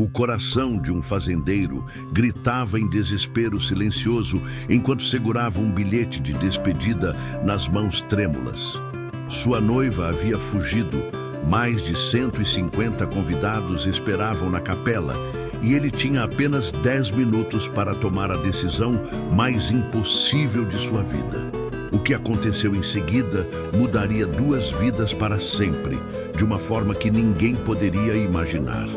O coração de um fazendeiro gritava em desespero silencioso enquanto segurava um bilhete de despedida nas mãos trêmulas. Sua noiva havia fugido. Mais de 150 convidados esperavam na capela e ele tinha apenas 10 minutos para tomar a decisão mais impossível de sua vida. O que aconteceu em seguida mudaria 2 vidas para sempre, de uma forma que ninguém poderia imaginar.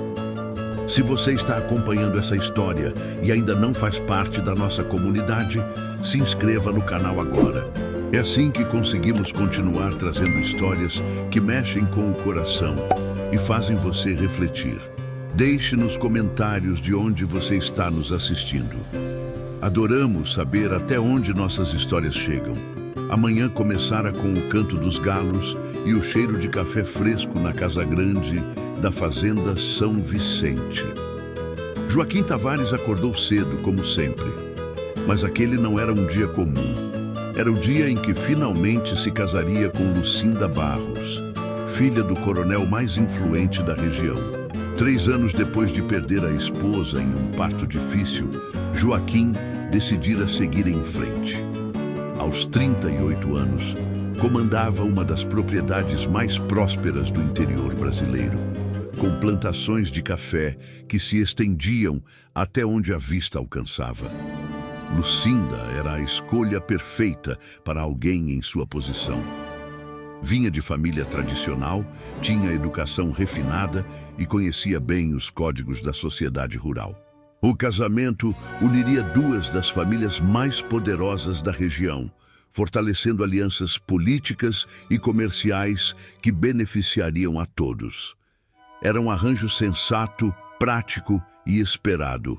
Se você está acompanhando essa história e ainda não faz parte da nossa comunidade, se inscreva no canal agora. É assim que conseguimos continuar trazendo histórias que mexem com o coração e fazem você refletir. Deixe nos comentários de onde você está nos assistindo. Adoramos saber até onde nossas histórias chegam. Amanhã começará com o canto dos galos e o cheiro de café fresco na casa grande da fazenda São Vicente. Joaquim Tavares acordou cedo, como sempre. Mas aquele não era um dia comum. Era o dia em que finalmente se casaria com Lucinda Barros, filha do coronel mais influente da região. 3 anos depois de perder a esposa em um parto difícil, Joaquim decidira seguir em frente. Aos 38 anos, comandava uma das propriedades mais prósperas do interior brasileiro, com plantações de café que se estendiam até onde a vista alcançava. Lucinda era a escolha perfeita para alguém em sua posição. Vinha de família tradicional, tinha educação refinada e conhecia bem os códigos da sociedade rural. O casamento uniria 2 das famílias mais poderosas da região, fortalecendo alianças políticas e comerciais que beneficiariam a todos. Era um arranjo sensato, prático e esperado.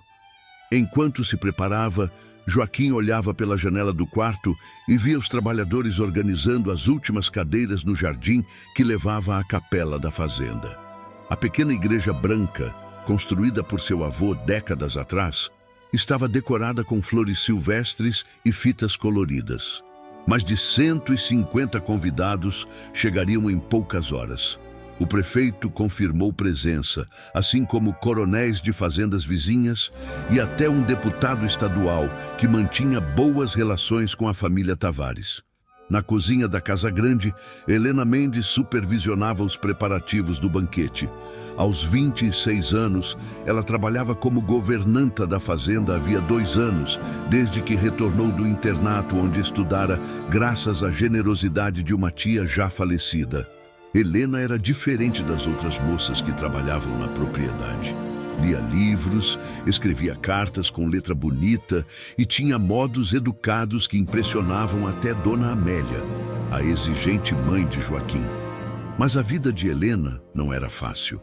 Enquanto se preparava, Joaquim olhava pela janela do quarto e via os trabalhadores organizando as últimas cadeiras no jardim que levava à capela da fazenda. A pequena igreja branca, construída por seu avô décadas atrás, estava decorada com flores silvestres e fitas coloridas. Mais de 150 convidados chegariam em poucas horas. O prefeito confirmou presença, assim como coronéis de fazendas vizinhas e até um deputado estadual que mantinha boas relações com a família Tavares. Na cozinha da Casa Grande, Helena Mendes supervisionava os preparativos do banquete. Aos 26 anos, ela trabalhava como governanta da fazenda havia 2 anos, desde que retornou do internato onde estudara, graças à generosidade de uma tia já falecida. Helena era diferente das outras moças que trabalhavam na propriedade. Lia livros, escrevia cartas com letra bonita e tinha modos educados que impressionavam até Dona Amélia, a exigente mãe de Joaquim. Mas a vida de Helena não era fácil.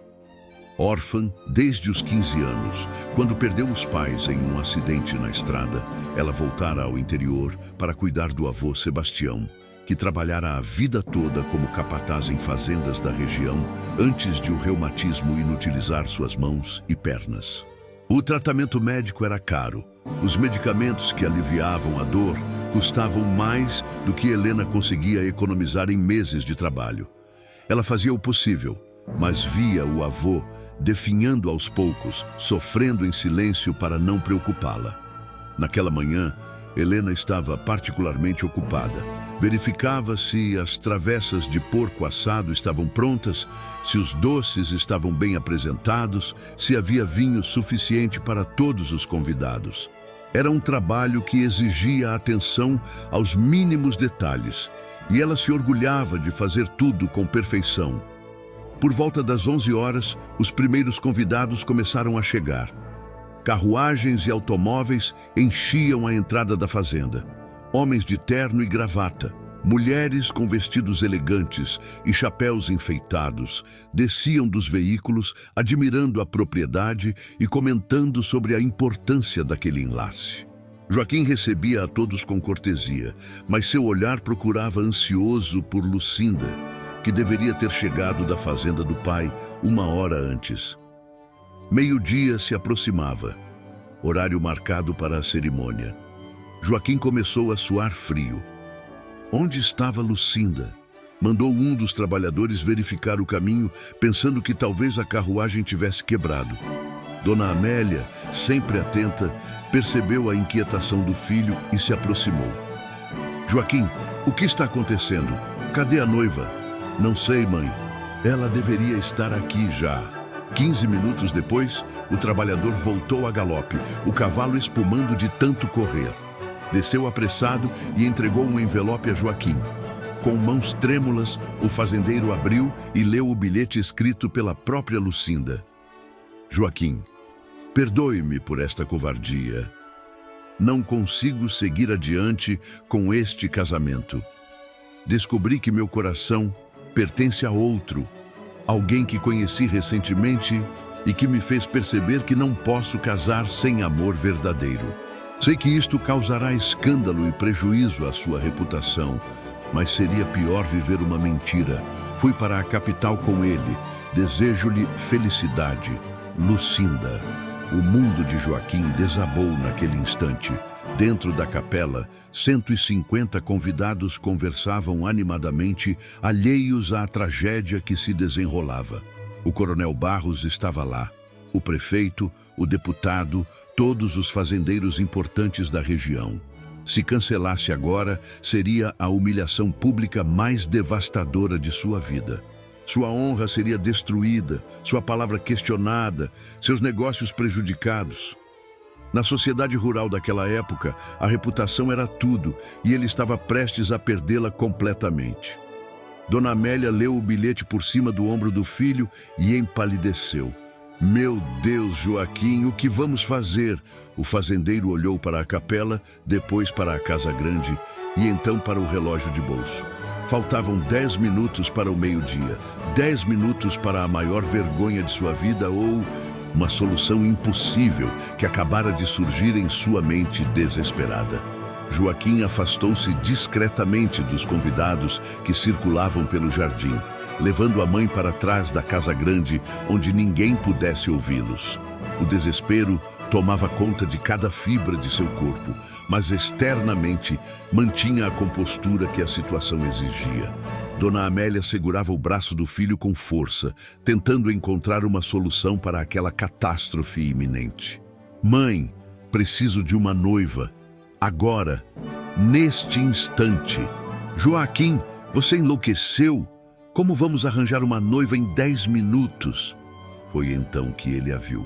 Órfã desde os 15 anos, quando perdeu os pais em um acidente na estrada, ela voltara ao interior para cuidar do avô Sebastião, que trabalhara a vida toda como capataz em fazendas da região antes de o reumatismo inutilizar suas mãos e pernas. O tratamento médico era caro. Os medicamentos que aliviavam a dor custavam mais do que Helena conseguia economizar em meses de trabalho. Ela fazia o possível, mas via o avô definhando aos poucos, sofrendo em silêncio para não preocupá-la. Naquela manhã, Helena estava particularmente ocupada. Verificava se as travessas de porco assado estavam prontas, se os doces estavam bem apresentados, se havia vinho suficiente para todos os convidados. Era um trabalho que exigia atenção aos mínimos detalhes, e ela se orgulhava de fazer tudo com perfeição. Por volta das 11 horas, os primeiros convidados começaram a chegar. Carruagens e automóveis enchiam a entrada da fazenda. Homens de terno e gravata, mulheres com vestidos elegantes e chapéus enfeitados, desciam dos veículos, admirando a propriedade e comentando sobre a importância daquele enlace. Joaquim recebia a todos com cortesia, mas seu olhar procurava ansioso por Lucinda, que deveria ter chegado da fazenda do pai 1 hora antes. Meio-dia se aproximava, horário marcado para a cerimônia. Joaquim começou a suar frio. Onde estava Lucinda? Mandou um dos trabalhadores verificar o caminho, pensando que talvez a carruagem tivesse quebrado. Dona Amélia, sempre atenta, percebeu a inquietação do filho e se aproximou. Joaquim, o que está acontecendo? Cadê a noiva? Não sei, mãe. Ela deveria estar aqui já. 15 minutos depois, o trabalhador voltou a galope, o cavalo espumando de tanto correr. Desceu apressado e entregou um envelope a Joaquim. Com mãos trêmulas, o fazendeiro abriu e leu o bilhete escrito pela própria Lucinda. Joaquim, perdoe-me por esta covardia. Não consigo seguir adiante com este casamento. Descobri que meu coração pertence a outro, alguém que conheci recentemente e que me fez perceber que não posso casar sem amor verdadeiro. Sei que isto causará escândalo e prejuízo à sua reputação, mas seria pior viver uma mentira. Fui para a capital com ele. Desejo-lhe felicidade. Lucinda. O mundo de Joaquim desabou naquele instante. Dentro da capela, 150 convidados conversavam animadamente, alheios à tragédia que se desenrolava. O coronel Barros estava lá. O prefeito, o deputado, todos os fazendeiros importantes da região. Se cancelasse agora, seria a humilhação pública mais devastadora de sua vida. Sua honra seria destruída, sua palavra questionada, seus negócios prejudicados. Na sociedade rural daquela época, a reputação era tudo e ele estava prestes a perdê-la completamente. Dona Amélia leu o bilhete por cima do ombro do filho e empalideceu. Meu Deus, Joaquim, o que vamos fazer? O fazendeiro olhou para a capela, depois para a casa grande e então para o relógio de bolso. Faltavam 10 minutos para o meio-dia, 10 minutos para a maior vergonha de sua vida ou uma solução impossível que acabara de surgir em sua mente desesperada. Joaquim afastou-se discretamente dos convidados que circulavam pelo jardim, levando a mãe para trás da casa grande, onde ninguém pudesse ouvi-los. O desespero tomava conta de cada fibra de seu corpo, mas externamente mantinha a compostura que a situação exigia. Dona Amélia segurava o braço do filho com força, tentando encontrar uma solução para aquela catástrofe iminente. Mãe, preciso de uma noiva. Agora, neste instante. Joaquim, você enlouqueceu? Como vamos arranjar uma noiva em 10 minutos? Foi então que ele a viu.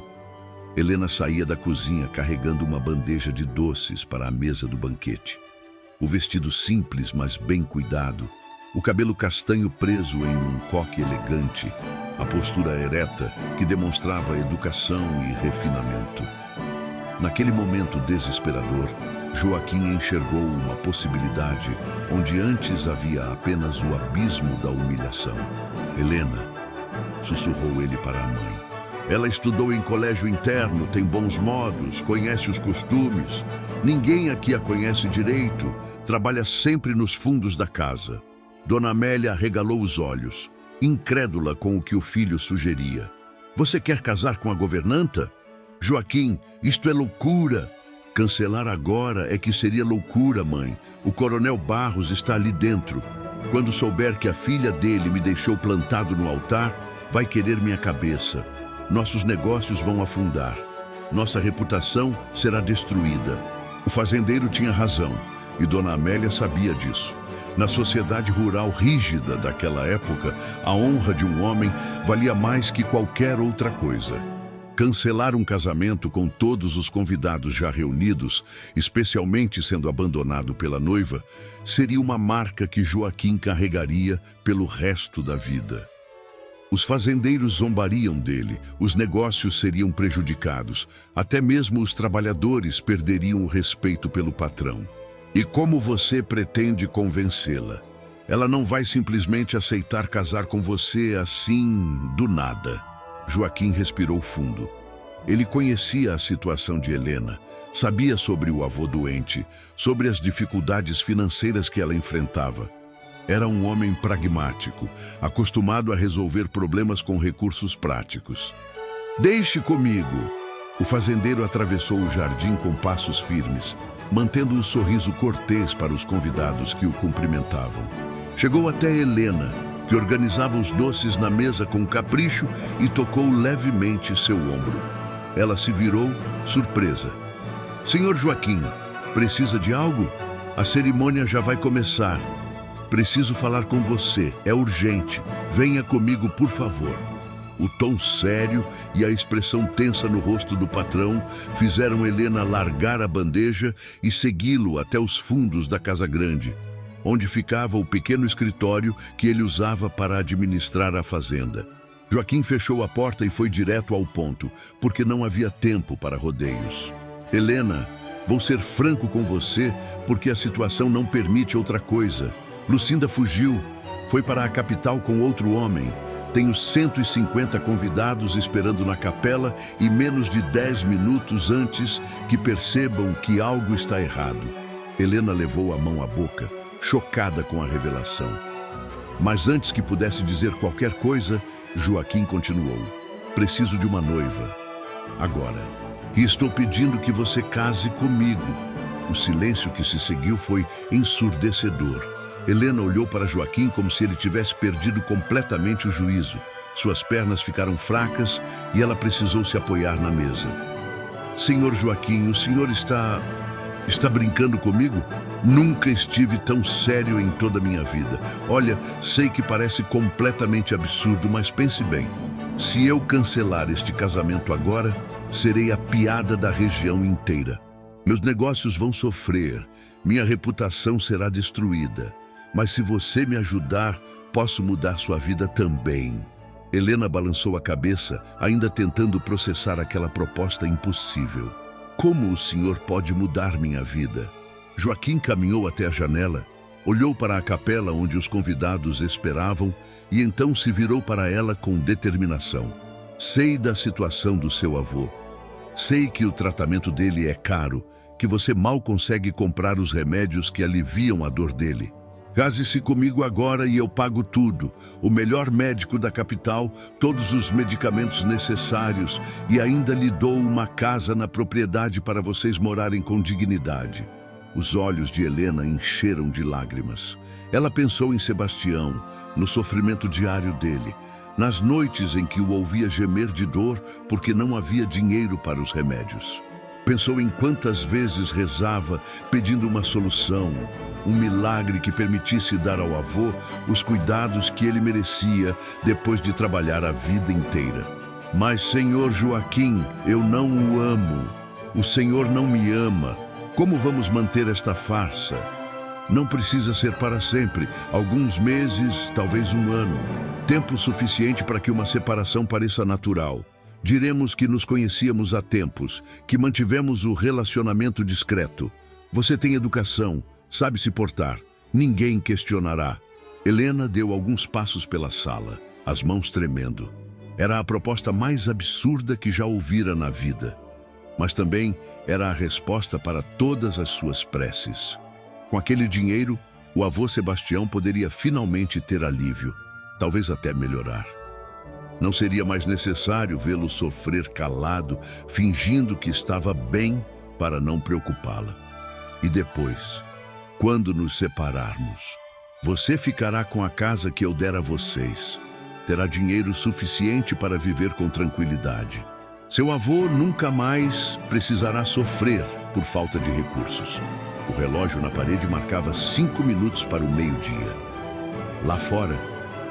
Helena saía da cozinha carregando uma bandeja de doces para a mesa do banquete. O vestido simples, mas bem cuidado, o cabelo castanho preso em um coque elegante, a postura ereta que demonstrava educação e refinamento. Naquele momento desesperador, Joaquim enxergou uma possibilidade onde antes havia apenas o abismo da humilhação. Helena, sussurrou ele para a mãe. Ela estudou em colégio interno, tem bons modos, conhece os costumes. Ninguém aqui a conhece direito, trabalha sempre nos fundos da casa. Dona Amélia arregalou os olhos, incrédula com o que o filho sugeria. Você quer casar com a governanta? Joaquim, isto é loucura. Cancelar agora é que seria loucura, mãe. O coronel Barros está ali dentro. Quando souber que a filha dele me deixou plantado no altar, vai querer minha cabeça. Nossos negócios vão afundar. Nossa reputação será destruída. O fazendeiro tinha razão, e Dona Amélia sabia disso. Na sociedade rural rígida daquela época, a honra de um homem valia mais que qualquer outra coisa. Cancelar um casamento com todos os convidados já reunidos, especialmente sendo abandonado pela noiva, seria uma marca que Joaquim carregaria pelo resto da vida. Os fazendeiros zombariam dele, os negócios seriam prejudicados, até mesmo os trabalhadores perderiam o respeito pelo patrão. E como você pretende convencê-la? Ela não vai simplesmente aceitar casar com você assim, do nada. Joaquim respirou fundo. Ele conhecia a situação de Helena, sabia sobre o avô doente, sobre as dificuldades financeiras que ela enfrentava. Era um homem pragmático, acostumado a resolver problemas com recursos práticos. Deixe comigo. O fazendeiro atravessou o jardim com passos firmes, mantendo um sorriso cortês para os convidados que o cumprimentavam. Chegou até Helena, que organizava os doces na mesa com capricho e tocou levemente seu ombro. Ela se virou, surpresa. Senhor Joaquim, precisa de algo? A cerimônia já vai começar. Preciso falar com você, é urgente. Venha comigo, por favor. O tom sério e a expressão tensa no rosto do patrão fizeram Helena largar a bandeja e segui-lo até os fundos da casa grande, onde ficava o pequeno escritório que ele usava para administrar a fazenda. Joaquim fechou a porta e foi direto ao ponto, porque não havia tempo para rodeios. Helena, vou ser franco com você, porque a situação não permite outra coisa. Lucinda fugiu, foi para a capital com outro homem. Tenho 150 convidados esperando na capela e menos de 10 minutos antes que percebam que algo está errado. Helena levou a mão à boca, chocada com a revelação. Mas antes que pudesse dizer qualquer coisa, Joaquim continuou. Preciso de uma noiva. Agora. E estou pedindo que você case comigo. O silêncio que se seguiu foi ensurdecedor. Helena olhou para Joaquim como se ele tivesse perdido completamente o juízo. Suas pernas ficaram fracas e ela precisou se apoiar na mesa. Senhor Joaquim, o senhor está brincando comigo? Nunca estive tão sério em toda a minha vida. Olha, sei que parece completamente absurdo, mas pense bem. Se eu cancelar este casamento agora, serei a piada da região inteira. Meus negócios vão sofrer, minha reputação será destruída. Mas se você me ajudar, posso mudar sua vida também. Helena balançou a cabeça, ainda tentando processar aquela proposta impossível. Como o senhor pode mudar minha vida? Joaquim caminhou até a janela, olhou para a capela onde os convidados esperavam e então se virou para ela com determinação. Sei da situação do seu avô. Sei que o tratamento dele é caro, que você mal consegue comprar os remédios que aliviam a dor dele. Case-se comigo agora e eu pago tudo. O melhor médico da capital, todos os medicamentos necessários e ainda lhe dou uma casa na propriedade para vocês morarem com dignidade. Os olhos de Helena encheram de lágrimas. Ela pensou em Sebastião, no sofrimento diário dele, nas noites em que o ouvia gemer de dor porque não havia dinheiro para os remédios. Pensou em quantas vezes rezava pedindo uma solução, um milagre que permitisse dar ao avô os cuidados que ele merecia depois de trabalhar a vida inteira. Mas, Senhor Joaquim, eu não o amo. O Senhor não me ama. Como vamos manter esta farsa? Não precisa ser para sempre, alguns meses, talvez um ano. Tempo suficiente para que uma separação pareça natural. Diremos que nos conhecíamos há tempos, que mantivemos o relacionamento discreto. Você tem educação, sabe se portar, ninguém questionará. Helena deu alguns passos pela sala, as mãos tremendo. Era a proposta mais absurda que já ouvira na vida. Mas também era a resposta para todas as suas preces. Com aquele dinheiro, o avô Sebastião poderia finalmente ter alívio, talvez até melhorar. Não seria mais necessário vê-lo sofrer calado, fingindo que estava bem para não preocupá-la. E depois, quando nos separarmos, você ficará com a casa que eu der a vocês. Terá dinheiro suficiente para viver com tranquilidade. Seu avô nunca mais precisará sofrer por falta de recursos. O relógio na parede marcava 5 minutos para o meio-dia. Lá fora,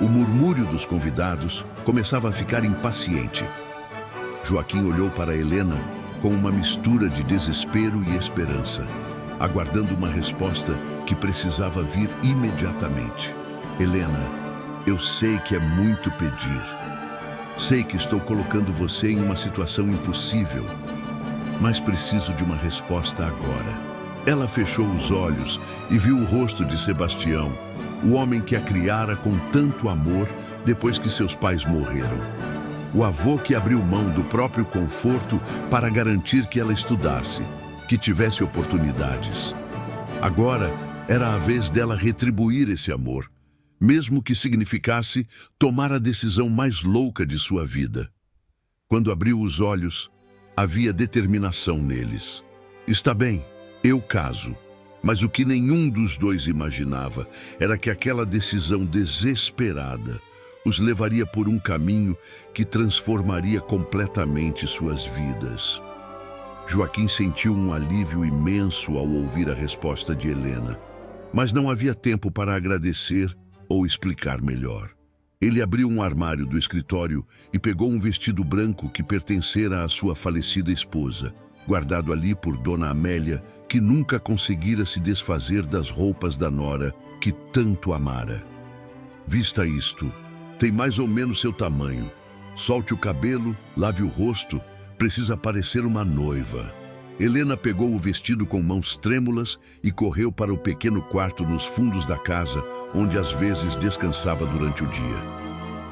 o murmúrio dos convidados começava a ficar impaciente. Joaquim olhou para Helena com uma mistura de desespero e esperança, aguardando uma resposta que precisava vir imediatamente. Helena, eu sei que é muito pedir. Sei que estou colocando você em uma situação impossível, mas preciso de uma resposta agora. Ela fechou os olhos e viu o rosto de Sebastião, o homem que a criara com tanto amor depois que seus pais morreram. O avô que abriu mão do próprio conforto para garantir que ela estudasse, que tivesse oportunidades. Agora era a vez dela retribuir esse amor, mesmo que significasse tomar a decisão mais louca de sua vida. Quando abriu os olhos, havia determinação neles. Está bem, eu caso. Mas o que nenhum dos dois imaginava era que aquela decisão desesperada, os levaria por um caminho que transformaria completamente suas vidas. Joaquim sentiu um alívio imenso ao ouvir a resposta de Helena, mas não havia tempo para agradecer ou explicar melhor. Ele abriu um armário do escritório e pegou um vestido branco que pertencera à sua falecida esposa, guardado ali por Dona Amélia, que nunca conseguira se desfazer das roupas da nora que tanto amara. Vista isto, tem mais ou menos seu tamanho. Solte o cabelo, lave o rosto, precisa parecer uma noiva. Helena pegou o vestido com mãos trêmulas e correu para o pequeno quarto nos fundos da casa, onde às vezes descansava durante o dia.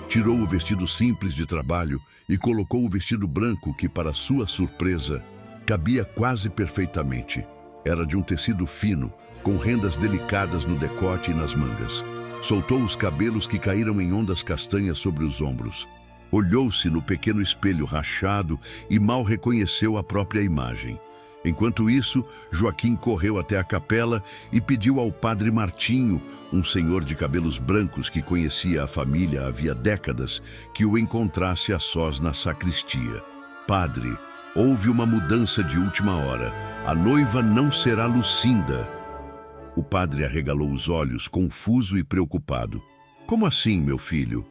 Tirou o vestido simples de trabalho e colocou o vestido branco que, para sua surpresa, cabia quase perfeitamente. Era de um tecido fino, com rendas delicadas no decote e nas mangas. Soltou os cabelos que caíram em ondas castanhas sobre os ombros. Olhou-se no pequeno espelho rachado e mal reconheceu a própria imagem. Enquanto isso, Joaquim correu até a capela e pediu ao padre Martinho, um senhor de cabelos brancos que conhecia a família havia décadas, que o encontrasse a sós na sacristia. Padre, houve uma mudança de última hora. A noiva não será Lucinda. O padre arregalou os olhos, confuso e preocupado. Como assim, meu filho?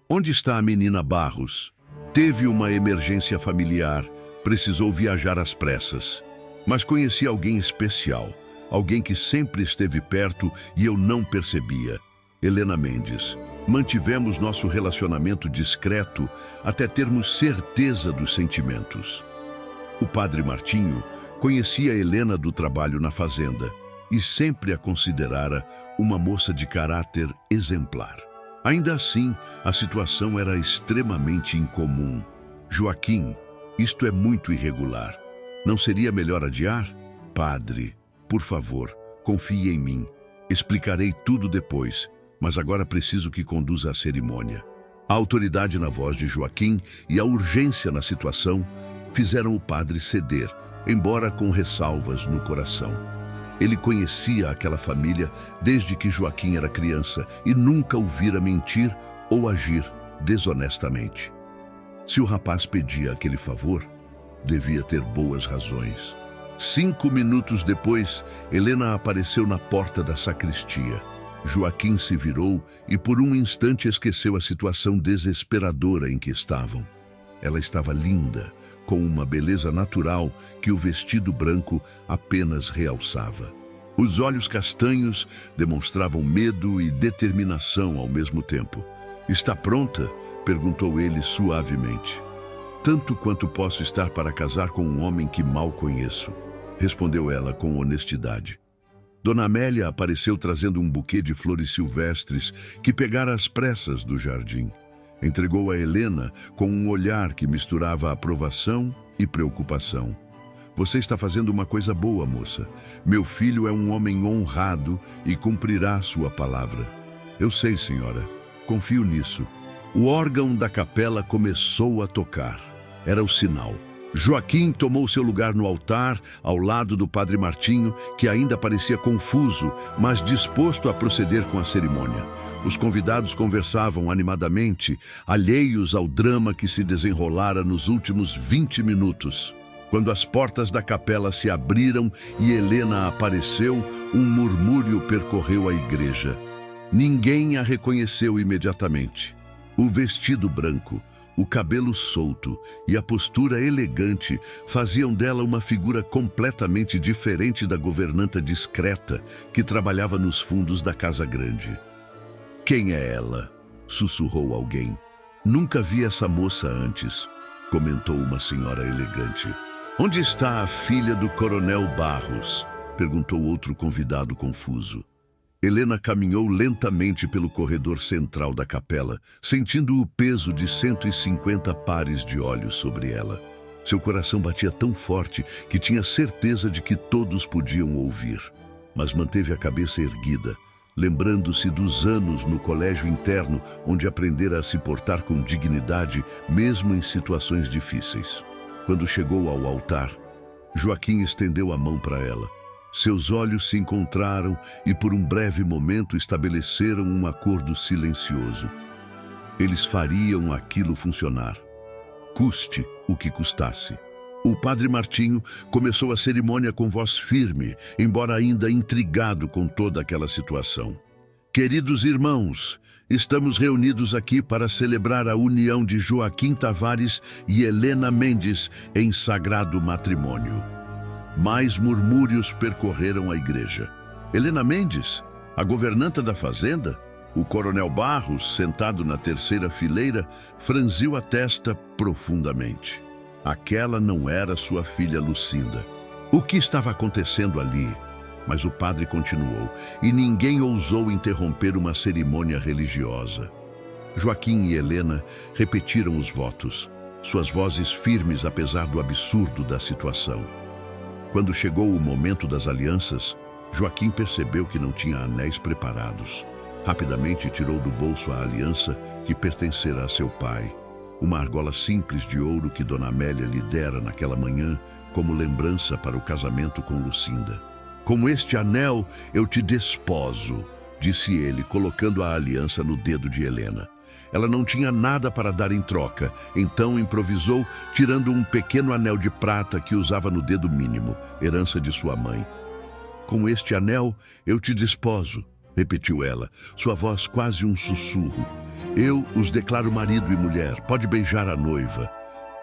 Onde está a menina Barros? Teve uma emergência familiar, precisou viajar às pressas. Mas conheci alguém especial, alguém que sempre esteve perto e eu não percebia. Helena Mendes. Mantivemos nosso relacionamento discreto até termos certeza dos sentimentos. O padre Martinho conhecia Helena do trabalho na fazenda e sempre a considerara uma moça de caráter exemplar. Ainda assim, a situação era extremamente incomum. Joaquim, isto é muito irregular. Não seria melhor adiar? Padre, por favor, confie em mim. Explicarei tudo depois, mas agora preciso que conduza a cerimônia. A autoridade na voz de Joaquim e a urgência na situação fizeram o padre ceder, embora com ressalvas no coração. Ele conhecia aquela família desde que Joaquim era criança e nunca o vira mentir ou agir desonestamente. Se o rapaz pedia aquele favor, devia ter boas razões. 5 minutos depois, Helena apareceu na porta da sacristia. Joaquim se virou e por um instante esqueceu a situação desesperadora em que estavam. Ela estava linda, com uma beleza natural que o vestido branco apenas realçava. Os olhos castanhos demonstravam medo e determinação ao mesmo tempo. "Está pronta?" perguntou ele suavemente. "Tanto quanto posso estar para casar com um homem que mal conheço", respondeu ela com honestidade. Dona Amélia apareceu trazendo um buquê de flores silvestres que pegara às pressas do jardim. Entregou a Helena com um olhar que misturava aprovação e preocupação. "Você está fazendo uma coisa boa, moça. Meu filho é um homem honrado e cumprirá sua palavra." "Eu sei, senhora. Confio nisso." O órgão da capela começou a tocar. Era o sinal. Joaquim tomou seu lugar no altar, ao lado do padre Martinho, que ainda parecia confuso, mas disposto a proceder com a cerimônia. Os convidados conversavam animadamente, alheios ao drama que se desenrolara nos últimos 20 minutos. Quando as portas da capela se abriram e Helena apareceu, um murmúrio percorreu a igreja. Ninguém a reconheceu imediatamente. O vestido branco, o cabelo solto e a postura elegante faziam dela uma figura completamente diferente da governanta discreta que trabalhava nos fundos da casa grande. "Quem é ela?" sussurrou alguém. "Nunca vi essa moça antes", comentou uma senhora elegante. "Onde está a filha do coronel Barros?" perguntou outro convidado confuso. Helena caminhou lentamente pelo corredor central da capela, sentindo o peso de 150 pares de olhos sobre ela. Seu coração batia tão forte que tinha certeza de que todos podiam ouvir, mas manteve a cabeça erguida, lembrando-se dos anos no colégio interno, onde aprendera a se portar com dignidade, mesmo em situações difíceis. Quando chegou ao altar, Joaquim estendeu a mão para ela. Seus olhos se encontraram e por um breve momento estabeleceram um acordo silencioso. Eles fariam aquilo funcionar, custe o que custasse. O padre Martinho começou a cerimônia com voz firme, embora ainda intrigado com toda aquela situação. Queridos irmãos, estamos reunidos aqui para celebrar a união de Joaquim Tavares e Helena Mendes em sagrado matrimônio. Mais murmúrios percorreram a igreja. Helena Mendes, a governanta da fazenda? O coronel Barros, sentado na terceira fileira, franziu a testa profundamente. Aquela não era sua filha Lucinda. O que estava acontecendo ali? Mas o padre continuou, e ninguém ousou interromper uma cerimônia religiosa. Joaquim e Helena repetiram os votos, suas vozes firmes apesar do absurdo da situação. Quando chegou o momento das alianças, Joaquim percebeu que não tinha anéis preparados. Rapidamente tirou do bolso a aliança que pertencera a seu pai. Uma argola simples de ouro que Dona Amélia lhe dera naquela manhã como lembrança para o casamento com Lucinda. Com este anel eu te desposo, disse ele, colocando a aliança no dedo de Helena. Ela não tinha nada para dar em troca, então improvisou, tirando um pequeno anel de prata que usava no dedo mínimo, herança de sua mãe. Com este anel eu te desposo, repetiu ela, sua voz quase um sussurro. Eu os declaro marido e mulher, pode beijar a noiva.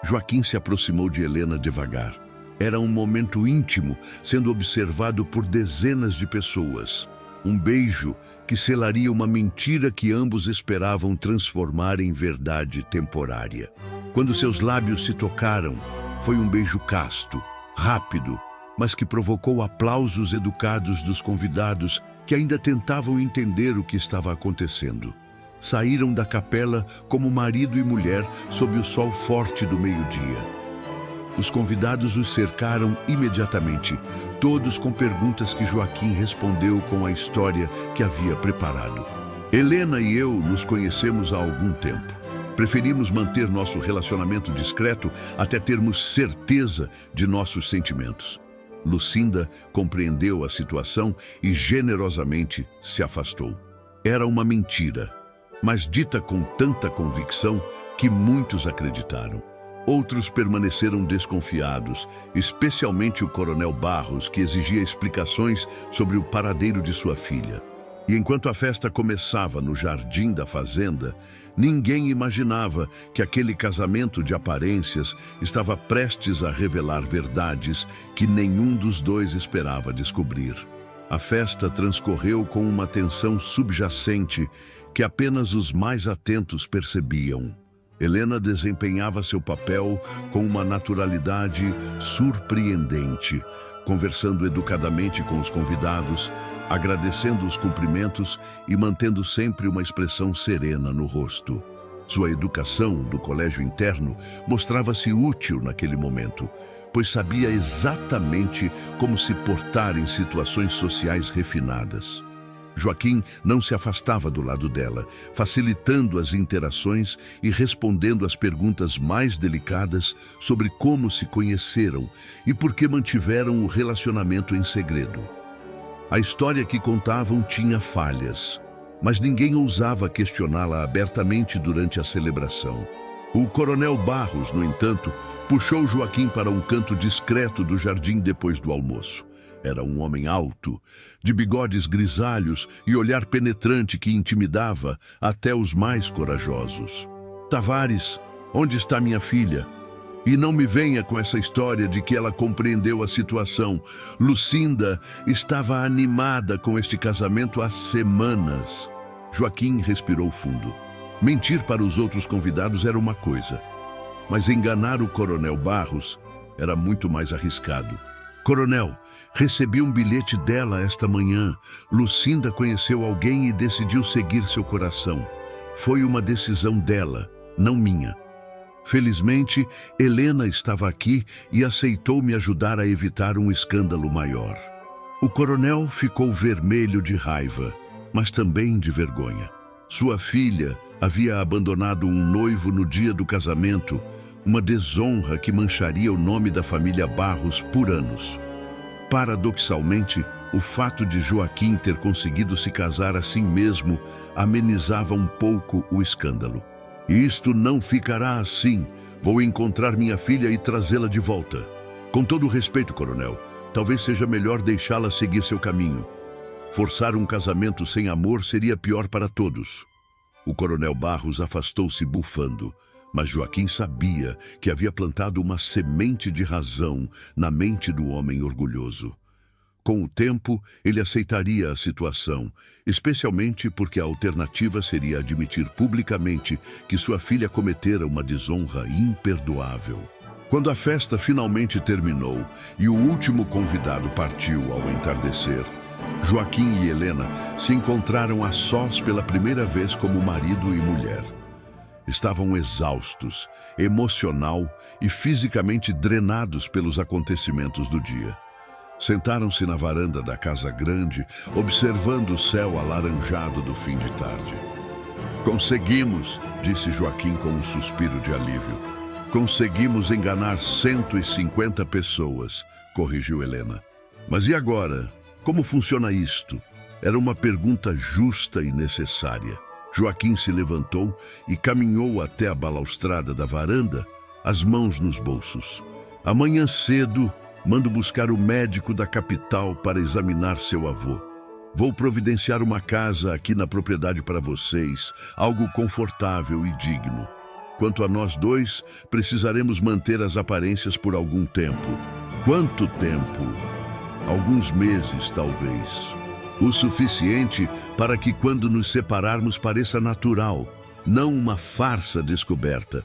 Joaquim se aproximou de Helena devagar. Era um momento íntimo, sendo observado por dezenas de pessoas. Um beijo que selaria uma mentira que ambos esperavam transformar em verdade temporária. Quando seus lábios se tocaram, foi um beijo casto, rápido, mas que provocou aplausos educados dos convidados que ainda tentavam entender o que estava acontecendo. Saíram da capela como marido e mulher sob o sol forte do meio-dia. Os convidados os cercaram imediatamente, todos com perguntas que Joaquim respondeu com a história que havia preparado. Helena e eu nos conhecemos há algum tempo. Preferimos manter nosso relacionamento discreto até termos certeza de nossos sentimentos. Lucinda compreendeu a situação e generosamente se afastou. Era uma mentira, mas dita com tanta convicção que muitos acreditaram. Outros permaneceram desconfiados, especialmente o coronel Barros, que exigia explicações sobre o paradeiro de sua filha. E enquanto a festa começava no jardim da fazenda, ninguém imaginava que aquele casamento de aparências estava prestes a revelar verdades que nenhum dos dois esperava descobrir. A festa transcorreu com uma tensão subjacente que apenas os mais atentos percebiam. Helena desempenhava seu papel com uma naturalidade surpreendente, conversando educadamente com os convidados, agradecendo os cumprimentos e mantendo sempre uma expressão serena no rosto. Sua educação do colégio interno mostrava-se útil naquele momento, pois sabia exatamente como se portar em situações sociais refinadas. Joaquim não se afastava do lado dela, facilitando as interações e respondendo às perguntas mais delicadas sobre como se conheceram e por que mantiveram o relacionamento em segredo. A história que contavam tinha falhas, mas ninguém ousava questioná-la abertamente durante a celebração. O coronel Barros, no entanto, puxou Joaquim para um canto discreto do jardim depois do almoço. Era um homem alto, de bigodes grisalhos e olhar penetrante que intimidava até os mais corajosos. Tavares, onde está minha filha? E não me venha com essa história de que ela compreendeu a situação. Lucinda estava animada com este casamento há semanas. Joaquim respirou fundo. Mentir para os outros convidados era uma coisa, mas enganar o coronel Barros era muito mais arriscado. Coronel, recebi um bilhete dela esta manhã. Lucinda conheceu alguém e decidiu seguir seu coração. Foi uma decisão dela, não minha. Felizmente, Helena estava aqui e aceitou me ajudar a evitar um escândalo maior. O coronel ficou vermelho de raiva, mas também de vergonha. Sua filha havia abandonado um noivo no dia do casamento, uma desonra que mancharia o nome da família Barros por anos. Paradoxalmente, o fato de Joaquim ter conseguido se casar assim mesmo amenizava um pouco o escândalo. Isto não ficará assim. Vou encontrar minha filha e trazê-la de volta. Com todo o respeito, coronel, talvez seja melhor deixá-la seguir seu caminho. Forçar um casamento sem amor seria pior para todos. O coronel Barros afastou-se bufando, mas Joaquim sabia que havia plantado uma semente de razão na mente do homem orgulhoso. Com o tempo, ele aceitaria a situação, especialmente porque a alternativa seria admitir publicamente que sua filha cometera uma desonra imperdoável. Quando a festa finalmente terminou e o último convidado partiu ao entardecer, Joaquim e Helena se encontraram a sós pela primeira vez como marido e mulher. Estavam exaustos, emocional e fisicamente drenados pelos acontecimentos do dia. Sentaram-se na varanda da casa grande, observando o céu alaranjado do fim de tarde. Conseguimos, disse Joaquim com um suspiro de alívio. Conseguimos enganar 150 pessoas, corrigiu Helena. Mas e agora? Como funciona isto? Era uma pergunta justa e necessária. Joaquim se levantou e caminhou até a balaustrada da varanda, as mãos nos bolsos. Amanhã cedo, mando buscar o médico da capital para examinar seu avô. Vou providenciar uma casa aqui na propriedade para vocês, algo confortável e digno. Quanto a nós dois, precisaremos manter as aparências por algum tempo. Quanto tempo? Alguns meses, talvez. O suficiente para que quando nos separarmos pareça natural, não uma farsa descoberta.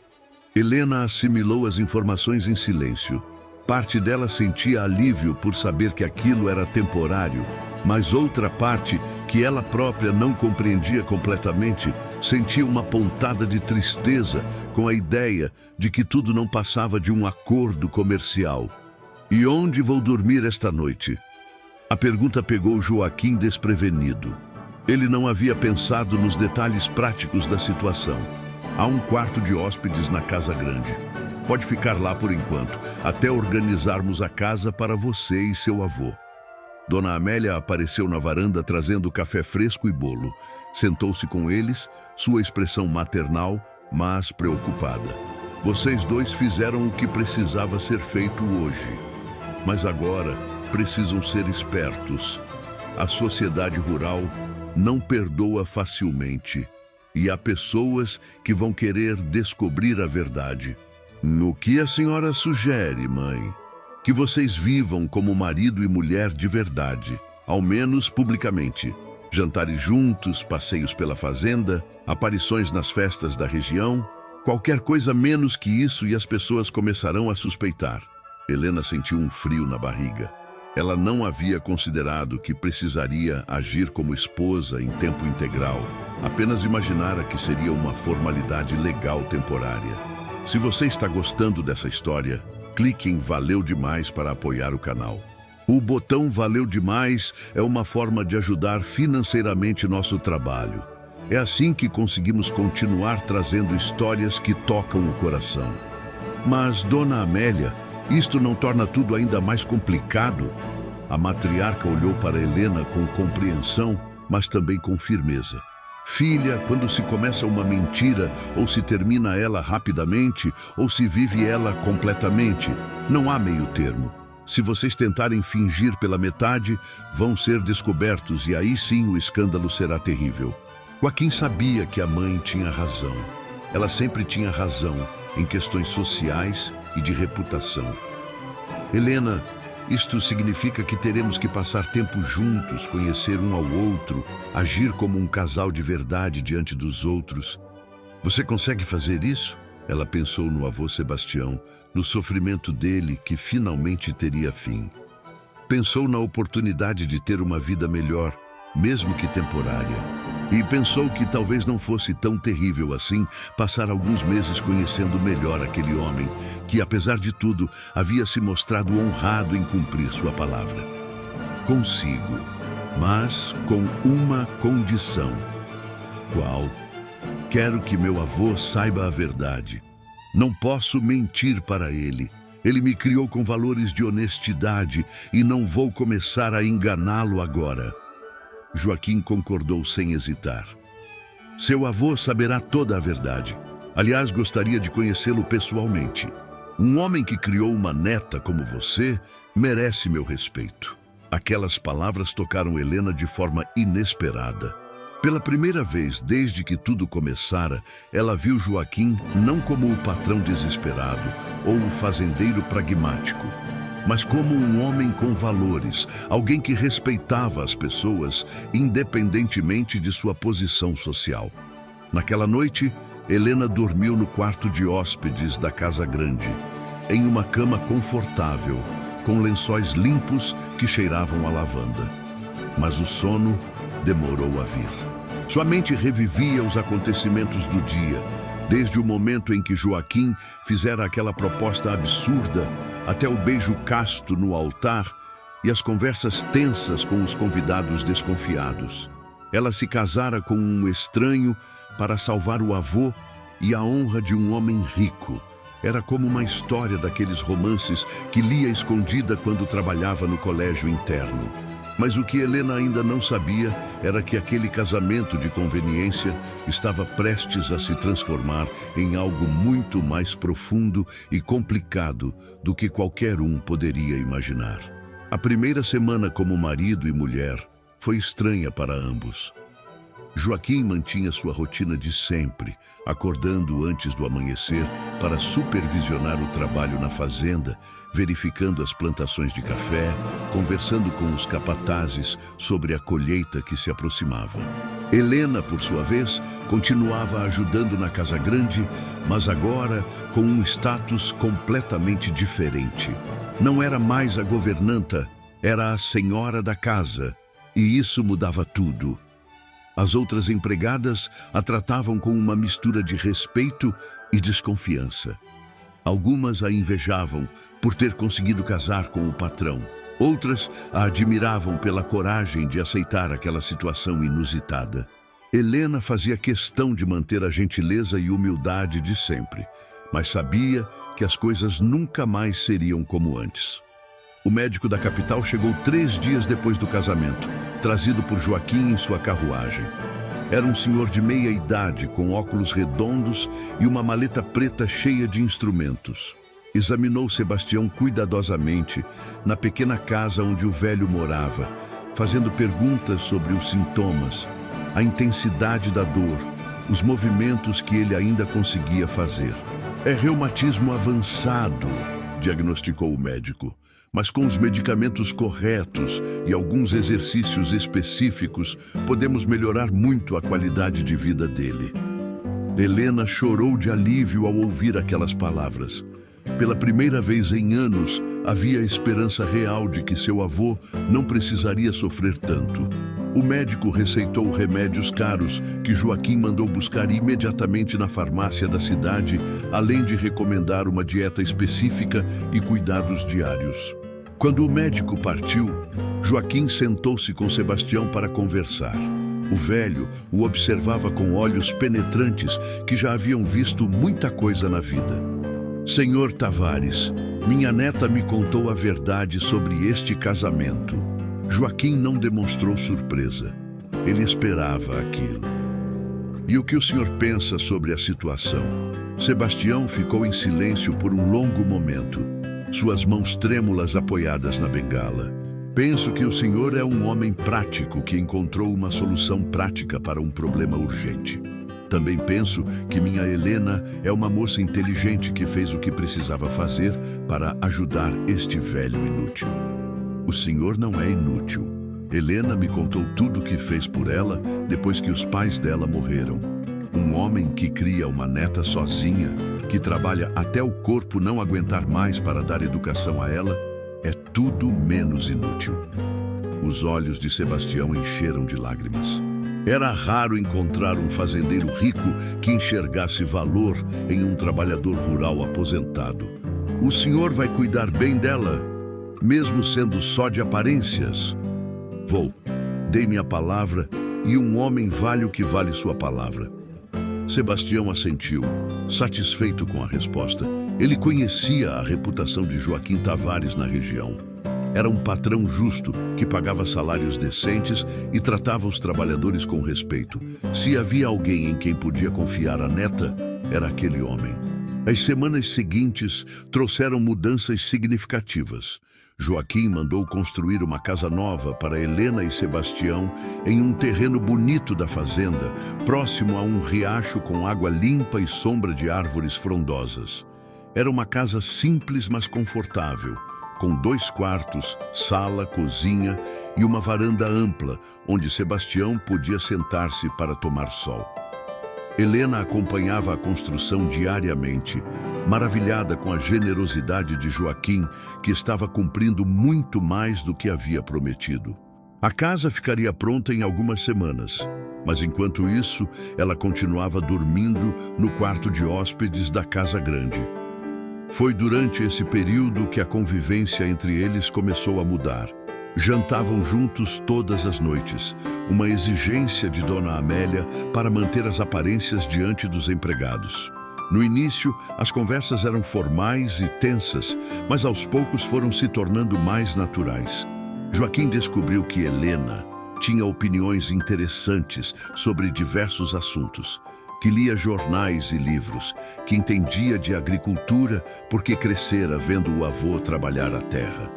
Helena assimilou as informações em silêncio. Parte dela sentia alívio por saber que aquilo era temporário, mas outra parte, que ela própria não compreendia completamente, sentia uma pontada de tristeza com a ideia de que tudo não passava de um acordo comercial. E onde vou dormir esta noite? A pergunta pegou Joaquim desprevenido. Ele não havia pensado nos detalhes práticos da situação. Há um quarto de hóspedes na casa grande. Pode ficar lá por enquanto, até organizarmos a casa para você e seu avô. Dona Amélia apareceu na varanda trazendo café fresco e bolo. Sentou-se com eles, sua expressão maternal, mas preocupada. Vocês dois fizeram o que precisava ser feito hoje. Mas agora precisam ser espertos. A sociedade rural não perdoa facilmente. E há pessoas que vão querer descobrir a verdade. O que a senhora sugere, mãe? Que vocês vivam como marido e mulher de verdade, ao menos publicamente. Jantares juntos, passeios pela fazenda, aparições nas festas da região. Qualquer coisa menos que isso e as pessoas começarão a suspeitar. Helena sentiu um frio na barriga. Ela não havia considerado que precisaria agir como esposa em tempo integral. Apenas imaginara que seria uma formalidade legal temporária. Se você está gostando dessa história, clique em Valeu Demais para apoiar o canal. O botão Valeu Demais é uma forma de ajudar financeiramente nosso trabalho. É assim que conseguimos continuar trazendo histórias que tocam o coração. Mas, Dona Amélia, isto não torna tudo ainda mais complicado? A matriarca olhou para Helena com compreensão, mas também com firmeza. Filha, quando se começa uma mentira, ou se termina ela rapidamente, ou se vive ela completamente, não há meio termo. Se vocês tentarem fingir pela metade, vão ser descobertos e aí sim o escândalo será terrível. Joaquim sabia que a mãe tinha razão. Ela sempre tinha razão em questões sociais e de reputação. Helena, isto significa que teremos que passar tempo juntos, conhecer um ao outro, agir como um casal de verdade diante dos outros. Você consegue fazer isso? Ela pensou no avô Sebastião, no sofrimento dele que finalmente teria fim. Pensou na oportunidade de ter uma vida melhor, mesmo que temporária. E pensou que talvez não fosse tão terrível assim passar alguns meses conhecendo melhor aquele homem que, apesar de tudo, havia se mostrado honrado em cumprir sua palavra. Consigo, mas com uma condição. Qual? Quero que meu avô saiba a verdade. Não posso mentir para ele. Ele me criou com valores de honestidade e não vou começar a enganá-lo agora. Joaquim concordou sem hesitar. Seu avô saberá toda a verdade. Aliás, gostaria de conhecê-lo pessoalmente. Um homem que criou uma neta como você merece meu respeito. Aquelas palavras tocaram Helena de forma inesperada. Pela primeira vez desde que tudo começara, ela viu Joaquim não como o patrão desesperado ou o fazendeiro pragmático, mas como um homem com valores, alguém que respeitava as pessoas, independentemente de sua posição social. Naquela noite, Helena dormiu no quarto de hóspedes da casa grande, em uma cama confortável, com lençóis limpos que cheiravam a lavanda. Mas o sono demorou a vir. Sua mente revivia os acontecimentos do dia, desde o momento em que Joaquim fizera aquela proposta absurda, até o beijo casto no altar e as conversas tensas com os convidados desconfiados. Ela se casara com um estranho para salvar o avô e a honra de um homem rico. Era como uma história daqueles romances que lia escondida quando trabalhava no colégio interno. Mas o que Helena ainda não sabia era que aquele casamento de conveniência estava prestes a se transformar em algo muito mais profundo e complicado do que qualquer um poderia imaginar. A primeira semana como marido e mulher foi estranha para ambos. Joaquim mantinha sua rotina de sempre, acordando antes do amanhecer para supervisionar o trabalho na fazenda, verificando as plantações de café, conversando com os capatazes sobre a colheita que se aproximava. Helena, por sua vez, continuava ajudando na casa grande, mas agora com um status completamente diferente. Não era mais a governanta, era a senhora da casa, e isso mudava tudo. As outras empregadas a tratavam com uma mistura de respeito e desconfiança. Algumas a invejavam por ter conseguido casar com o patrão. Outras a admiravam pela coragem de aceitar aquela situação inusitada. Helena fazia questão de manter a gentileza e humildade de sempre, mas sabia que as coisas nunca mais seriam como antes. O médico da capital chegou 3 dias depois do casamento, trazido por Joaquim em sua carruagem. Era um senhor de meia idade, com óculos redondos e uma maleta preta cheia de instrumentos. Examinou Sebastião cuidadosamente na pequena casa onde o velho morava, fazendo perguntas sobre os sintomas, a intensidade da dor, os movimentos que ele ainda conseguia fazer. É reumatismo avançado, diagnosticou o médico. Mas com os medicamentos corretos e alguns exercícios específicos, podemos melhorar muito a qualidade de vida dele. Helena chorou de alívio ao ouvir aquelas palavras. Pela primeira vez em anos, havia esperança real de que seu avô não precisaria sofrer tanto. O médico receitou remédios caros que Joaquim mandou buscar imediatamente na farmácia da cidade, além de recomendar uma dieta específica e cuidados diários. Quando o médico partiu, Joaquim sentou-se com Sebastião para conversar. O velho o observava com olhos penetrantes que já haviam visto muita coisa na vida. Senhor Tavares, minha neta me contou a verdade sobre este casamento. Joaquim não demonstrou surpresa. Ele esperava aquilo. E o que o senhor pensa sobre a situação? Sebastião ficou em silêncio por um longo momento, suas mãos trêmulas apoiadas na bengala. Penso que o senhor é um homem prático que encontrou uma solução prática para um problema urgente. Também penso que minha Helena é uma moça inteligente que fez o que precisava fazer para ajudar este velho inútil. O senhor não é inútil. Helena me contou tudo o que fez por ela depois que os pais dela morreram. Um homem que cria uma neta sozinha, que trabalha até o corpo não aguentar mais para dar educação a ela, é tudo menos inútil. Os olhos de Sebastião encheram de lágrimas. Era raro encontrar um fazendeiro rico que enxergasse valor em um trabalhador rural aposentado. O senhor vai cuidar bem dela, mesmo sendo só de aparências? Vou. Dei minha palavra e um homem vale o que vale sua palavra. Sebastião assentiu, satisfeito com a resposta. Ele conhecia a reputação de Joaquim Tavares na região. Era um patrão justo que pagava salários decentes e tratava os trabalhadores com respeito. Se havia alguém em quem podia confiar a neta, era aquele homem. As semanas seguintes trouxeram mudanças significativas. Joaquim mandou construir uma casa nova para Helena e Sebastião em um terreno bonito da fazenda, próximo a um riacho com água limpa e sombra de árvores frondosas. Era uma casa simples, mas confortável, com 2 quartos, sala, cozinha e uma varanda ampla, onde Sebastião podia sentar-se para tomar sol. Helena acompanhava a construção diariamente, maravilhada com a generosidade de Joaquim, que estava cumprindo muito mais do que havia prometido. A casa ficaria pronta em algumas semanas, mas enquanto isso, ela continuava dormindo no quarto de hóspedes da casa grande. Foi durante esse período que a convivência entre eles começou a mudar. Jantavam juntos todas as noites, uma exigência de Dona Amélia para manter as aparências diante dos empregados. No início, as conversas eram formais e tensas, mas aos poucos foram se tornando mais naturais. Joaquim descobriu que Helena tinha opiniões interessantes sobre diversos assuntos, que lia jornais e livros, que entendia de agricultura porque crescera vendo o avô trabalhar a terra.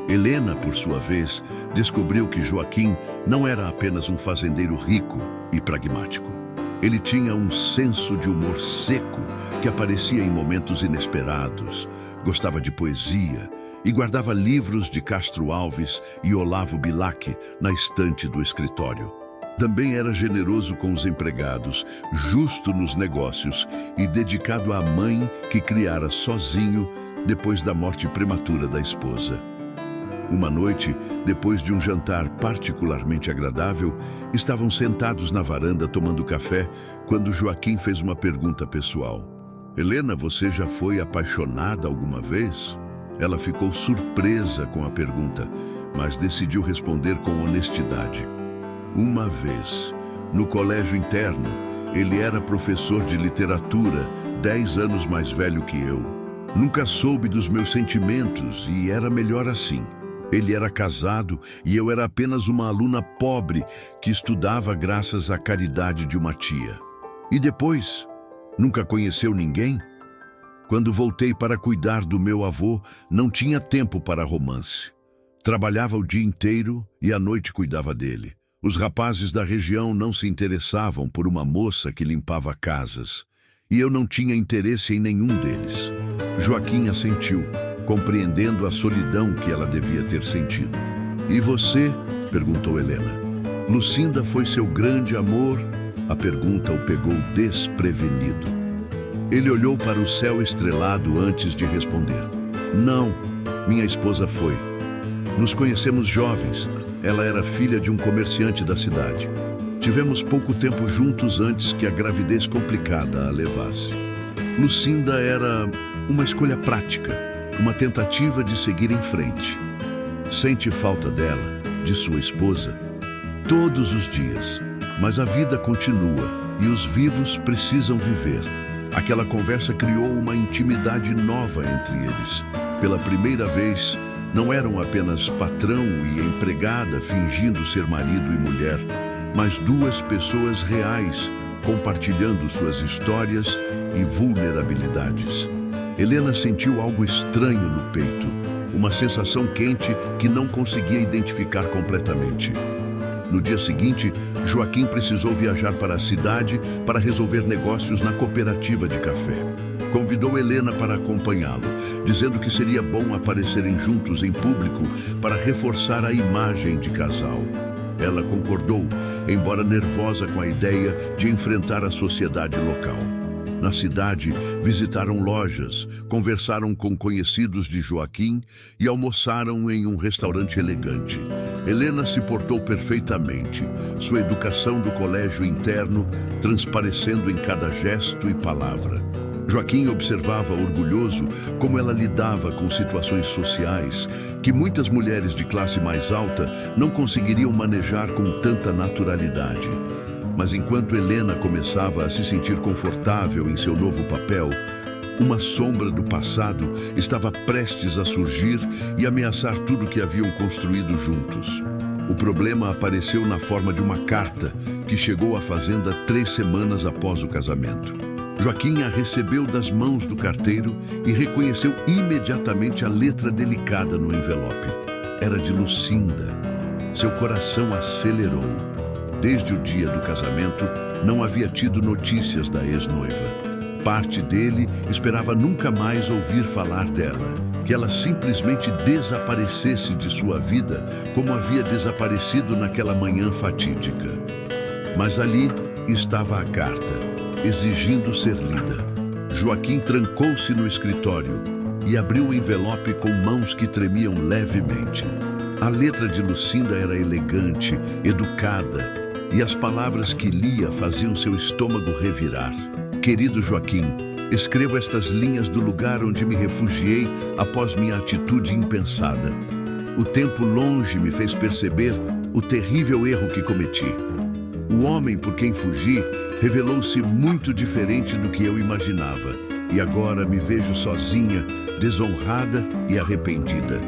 Helena, por sua vez, descobriu que Joaquim não era apenas um fazendeiro rico e pragmático. Ele tinha um senso de humor seco que aparecia em momentos inesperados, gostava de poesia e guardava livros de Castro Alves e Olavo Bilac na estante do escritório. Também era generoso com os empregados, justo nos negócios e dedicado à mãe que criara sozinho depois da morte prematura da esposa. Uma noite, depois de um jantar particularmente agradável, estavam sentados na varanda tomando café quando Joaquim fez uma pergunta pessoal. Helena, você já foi apaixonada alguma vez? Ela ficou surpresa com a pergunta, mas decidiu responder com honestidade. Uma vez, no colégio interno, ele era professor de literatura, 10 anos mais velho que eu. Nunca soube dos meus sentimentos e era melhor assim. Ele era casado e eu era apenas uma aluna pobre que estudava graças à caridade de uma tia. E depois, nunca conheceu ninguém? Quando voltei para cuidar do meu avô, não tinha tempo para romance. Trabalhava o dia inteiro e à noite cuidava dele. Os rapazes da região não se interessavam por uma moça que limpava casas, e eu não tinha interesse em nenhum deles. Joaquim assentiu, compreendendo a solidão que ela devia ter sentido. E você? Perguntou Helena. Lucinda foi seu grande amor? A pergunta o pegou desprevenido. Ele olhou para o céu estrelado antes de responder. Não, minha esposa foi. Nos conhecemos jovens. Ela era filha de um comerciante da cidade. Tivemos pouco tempo juntos antes que a gravidez complicada a levasse. Lucinda era uma escolha prática, uma tentativa de seguir em frente. Sente falta dela, de sua esposa, todos os dias, mas a vida continua e os vivos precisam viver. Aquela conversa criou uma intimidade nova entre eles. Pela primeira vez, não eram apenas patrão e empregada fingindo ser marido e mulher, mas 2 pessoas reais compartilhando suas histórias e vulnerabilidades. Helena sentiu algo estranho no peito, uma sensação quente que não conseguia identificar completamente. No dia seguinte, Joaquim precisou viajar para a cidade para resolver negócios na cooperativa de café. Convidou Helena para acompanhá-lo, dizendo que seria bom aparecerem juntos em público para reforçar a imagem de casal. Ela concordou, embora nervosa com a ideia de enfrentar a sociedade local. Na cidade, visitaram lojas, conversaram com conhecidos de Joaquim e almoçaram em um restaurante elegante. Helena se portou perfeitamente, sua educação do colégio interno transparecendo em cada gesto e palavra. Joaquim observava orgulhoso como ela lidava com situações sociais que muitas mulheres de classe mais alta não conseguiriam manejar com tanta naturalidade. Mas enquanto Helena começava a se sentir confortável em seu novo papel, uma sombra do passado estava prestes a surgir e ameaçar tudo que haviam construído juntos. O problema apareceu na forma de uma carta que chegou à fazenda 3 semanas após o casamento. Joaquim a recebeu das mãos do carteiro e reconheceu imediatamente a letra delicada no envelope. Era de Lucinda. Seu coração acelerou. Desde o dia do casamento, não havia tido notícias da ex-noiva. Parte dele esperava nunca mais ouvir falar dela, que ela simplesmente desaparecesse de sua vida, como havia desaparecido naquela manhã fatídica. Mas ali estava a carta, exigindo ser lida. Joaquim trancou-se no escritório e abriu o envelope com mãos que tremiam levemente. A letra de Lucinda era elegante, educada, e as palavras que lia faziam seu estômago revirar. Querido Joaquim, escrevo estas linhas do lugar onde me refugiei após minha atitude impensada. O tempo longe me fez perceber o terrível erro que cometi. O homem por quem fugi revelou-se muito diferente do que eu imaginava, e agora me vejo sozinha, desonrada e arrependida.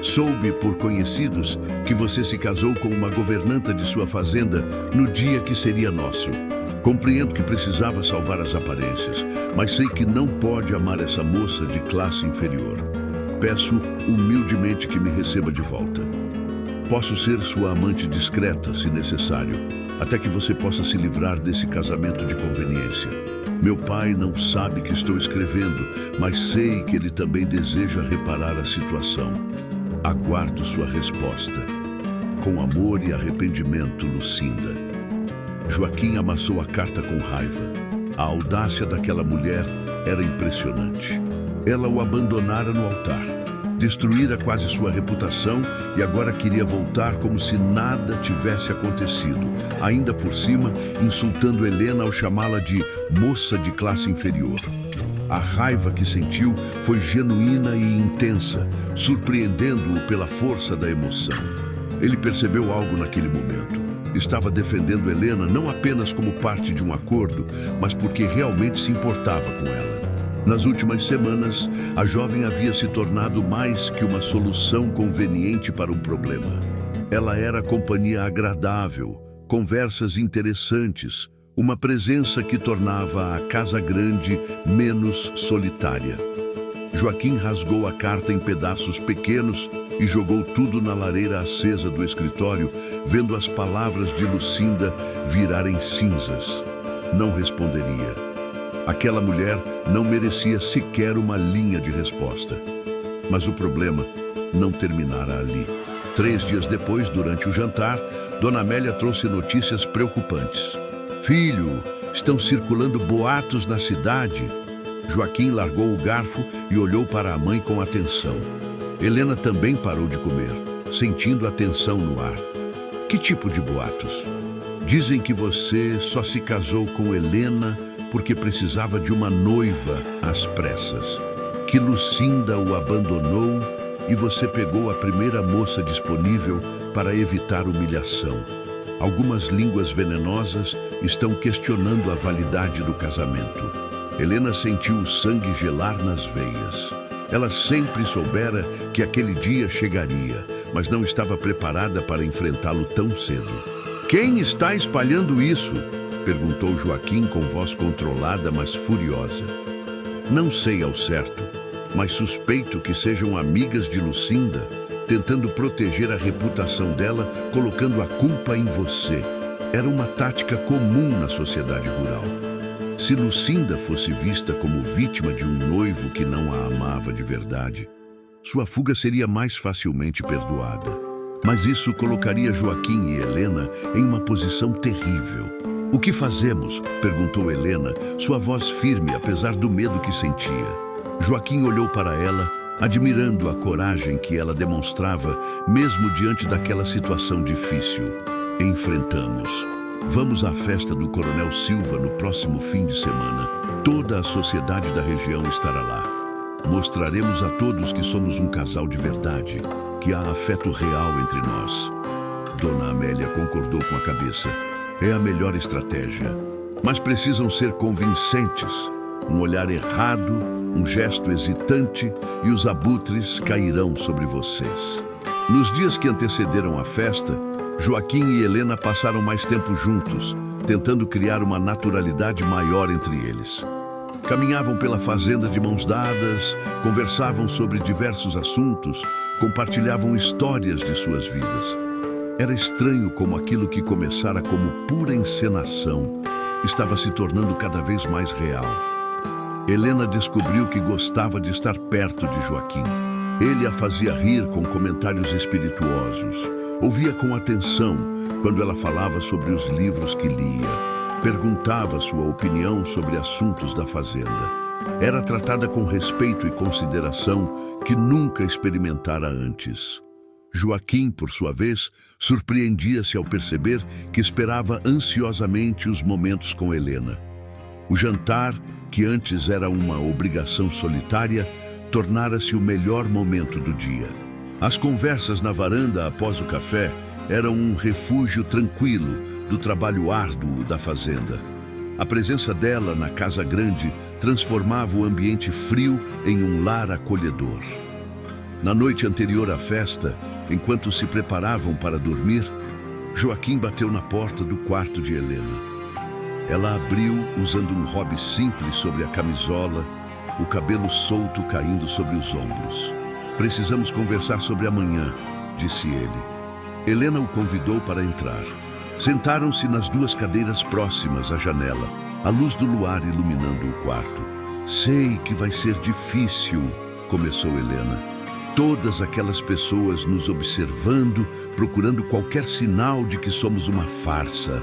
Soube por conhecidos que você se casou com uma governanta de sua fazenda no dia que seria nosso. Compreendo que precisava salvar as aparências, mas sei que não pode amar essa moça de classe inferior. Peço humildemente que me receba de volta. Posso ser sua amante discreta, se necessário, até que você possa se livrar desse casamento de conveniência. Meu pai não sabe que estou escrevendo, mas sei que ele também deseja reparar a situação. Aguardo sua resposta. Com amor e arrependimento, Lucinda. Joaquim amassou a carta com raiva. A audácia daquela mulher era impressionante. Ela o abandonara no altar. Destruíra quase sua reputação e agora queria voltar como se nada tivesse acontecido. Ainda por cima, insultando Helena ao chamá-la de moça de classe inferior. A raiva que sentiu foi genuína e intensa, surpreendendo-o pela força da emoção. Ele percebeu algo naquele momento. Estava defendendo Helena não apenas como parte de um acordo, mas porque realmente se importava com ela. Nas últimas semanas, a jovem havia se tornado mais que uma solução conveniente para um problema. Ela era companhia agradável, conversas interessantes, uma presença que tornava a casa grande menos solitária. Joaquim rasgou a carta em pedaços pequenos e jogou tudo na lareira acesa do escritório, vendo as palavras de Lucinda virarem cinzas. Não responderia. Aquela mulher não merecia sequer uma linha de resposta. Mas o problema não terminara ali. 3 dias depois, durante o jantar, Dona Amélia trouxe notícias preocupantes. Filho, estão circulando boatos na cidade. Joaquim largou o garfo e olhou para a mãe com atenção. Helena também parou de comer, sentindo a tensão no ar. Que tipo de boatos? Dizem que você só se casou com Helena porque precisava de uma noiva às pressas. Que Lucinda o abandonou e você pegou a primeira moça disponível para evitar humilhação. Algumas línguas venenosas estão questionando a validade do casamento. Helena sentiu o sangue gelar nas veias. Ela sempre soubera que aquele dia chegaria, mas não estava preparada para enfrentá-lo tão cedo. Quem está espalhando isso? Perguntou Joaquim com voz controlada, mas furiosa. Não sei ao certo, mas suspeito que sejam amigas de Lucinda, tentando proteger a reputação dela, colocando a culpa em você. Era uma tática comum na sociedade rural. Se Lucinda fosse vista como vítima de um noivo que não a amava de verdade, sua fuga seria mais facilmente perdoada. Mas isso colocaria Joaquim e Helena em uma posição terrível. O que fazemos? Perguntou Helena, sua voz firme apesar do medo que sentia. Joaquim olhou para ela, admirando a coragem que ela demonstrava, mesmo diante daquela situação difícil. Enfrentamos. Vamos à festa do Coronel Silva no próximo fim de semana. Toda a sociedade da região estará lá. Mostraremos a todos que somos um casal de verdade, que há afeto real entre nós. Dona Amélia concordou com a cabeça. É a melhor estratégia. Mas precisam ser convincentes. Um olhar errado, um gesto hesitante e os abutres cairão sobre vocês. Nos dias que antecederam a festa, Joaquim e Helena passaram mais tempo juntos, tentando criar uma naturalidade maior entre eles. Caminhavam pela fazenda de mãos dadas, conversavam sobre diversos assuntos, compartilhavam histórias de suas vidas. Era estranho como aquilo que começara como pura encenação estava se tornando cada vez mais real. Helena descobriu que gostava de estar perto de Joaquim. Ele a fazia rir com comentários espirituosos. Ouvia com atenção quando ela falava sobre os livros que lia. Perguntava sua opinião sobre assuntos da fazenda. Era tratada com respeito e consideração que nunca experimentara antes. Joaquim, por sua vez, surpreendia-se ao perceber que esperava ansiosamente os momentos com Helena. O jantar, que antes era uma obrigação solitária, tornara-se o melhor momento do dia. As conversas na varanda após o café eram um refúgio tranquilo do trabalho árduo da fazenda. A presença dela na casa grande transformava o ambiente frio em um lar acolhedor. Na noite anterior à festa, enquanto se preparavam para dormir, Joaquim bateu na porta do quarto de Helena. Ela abriu usando um hobby simples sobre a camisola, o cabelo solto caindo sobre os ombros. "Precisamos conversar sobre amanhã", disse ele. Helena o convidou para entrar. Sentaram-se nas duas cadeiras próximas à janela, a luz do luar iluminando o quarto. "Sei que vai ser difícil", começou Helena. "Todas aquelas pessoas nos observando, procurando qualquer sinal de que somos uma farsa.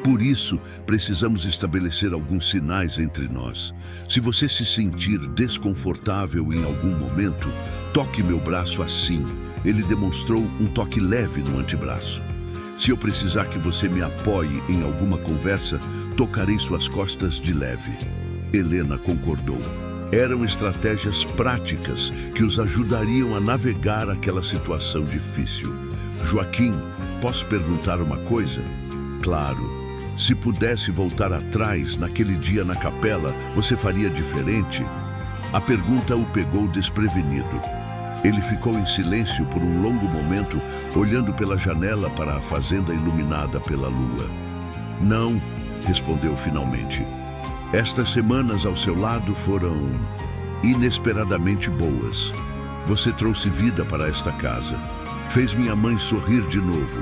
Por isso, precisamos estabelecer alguns sinais entre nós. Se você se sentir desconfortável em algum momento, toque meu braço assim." Ele demonstrou um toque leve no antebraço. "Se eu precisar que você me apoie em alguma conversa, tocarei suas costas de leve." Helena concordou. Eram estratégias práticas que os ajudariam a navegar aquela situação difícil. "Joaquim, posso perguntar uma coisa?" "Claro. Se pudesse voltar atrás, naquele dia na capela, você faria diferente?" A pergunta o pegou desprevenido. Ele ficou em silêncio por um longo momento, olhando pela janela para a fazenda iluminada pela lua. "Não", respondeu finalmente. "Estas semanas ao seu lado foram inesperadamente boas. Você trouxe vida para esta casa. Fez minha mãe sorrir de novo.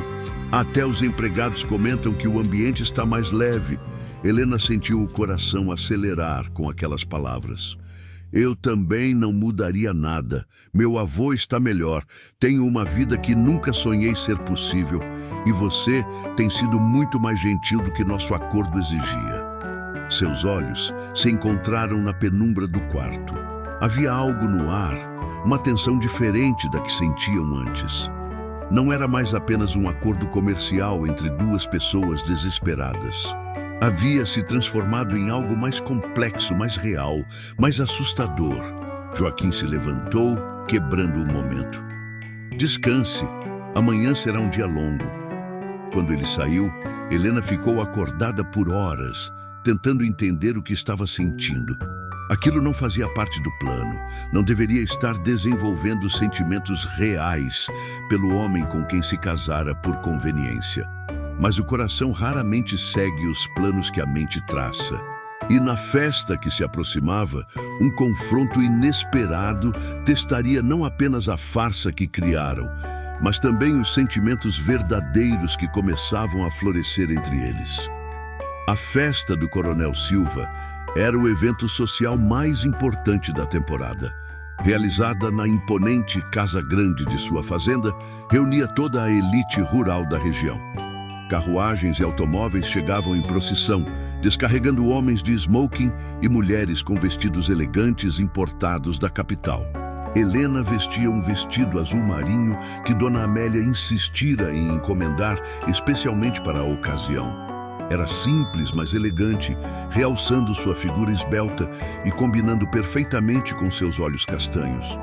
Até os empregados comentam que o ambiente está mais leve." Helena sentiu o coração acelerar com aquelas palavras. "Eu também não mudaria nada. Meu avô está melhor. Tenho uma vida que nunca sonhei ser possível. E você tem sido muito mais gentil do que nosso acordo exigia." Seus olhos se encontraram na penumbra do quarto. Havia algo no ar, uma tensão diferente da que sentiam antes. Não era mais apenas um acordo comercial entre duas pessoas desesperadas. Havia se transformado em algo mais complexo, mais real, mais assustador. Joaquim se levantou, quebrando o momento. "Descanse. Amanhã será um dia longo." Quando ele saiu, Helena ficou acordada por horas, tentando entender o que estava sentindo. Aquilo não fazia parte do plano. Não deveria estar desenvolvendo sentimentos reais pelo homem com quem se casara por conveniência. Mas o coração raramente segue os planos que a mente traça. E na festa que se aproximava, um confronto inesperado testaria não apenas a farsa que criaram, mas também os sentimentos verdadeiros que começavam a florescer entre eles. A festa do Coronel Silva era o evento social mais importante da temporada. Realizada na imponente casa grande de sua fazenda, reunia toda a elite rural da região. Carruagens e automóveis chegavam em procissão, descarregando homens de smoking e mulheres com vestidos elegantes importados da capital. Helena vestia um vestido azul marinho que Dona Amélia insistira em encomendar especialmente para a ocasião. Era simples, mas elegante, realçando sua figura esbelta e combinando perfeitamente com seus olhos castanhos.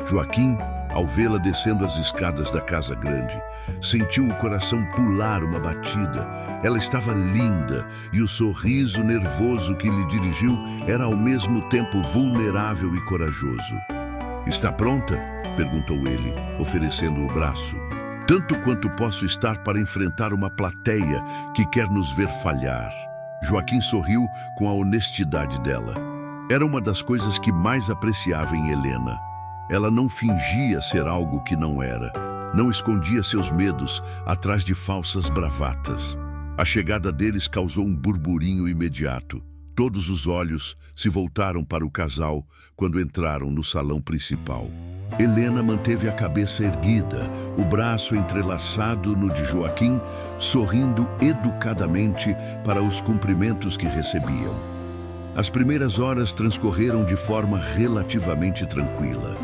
Joaquim, ao vê-la descendo as escadas da casa grande, sentiu o coração pular uma batida. Ela estava linda e o sorriso nervoso que lhe dirigiu era ao mesmo tempo vulnerável e corajoso. "Está pronta?" perguntou ele, oferecendo o braço. tanto quanto posso estar para enfrentar uma plateia que quer nos ver falhar. Joaquim sorriu com a honestidade dela. Era uma das coisas que mais apreciava em Helena. Ela não fingia ser algo que não era. Não escondia seus medos atrás de falsas bravatas. A chegada deles causou um burburinho imediato. Todos os olhos se voltaram para o casal quando entraram no salão principal. Helena manteve a cabeça erguida, o braço entrelaçado no de Joaquim, sorrindo educadamente para os cumprimentos que recebiam. As primeiras horas transcorreram de forma relativamente tranquila.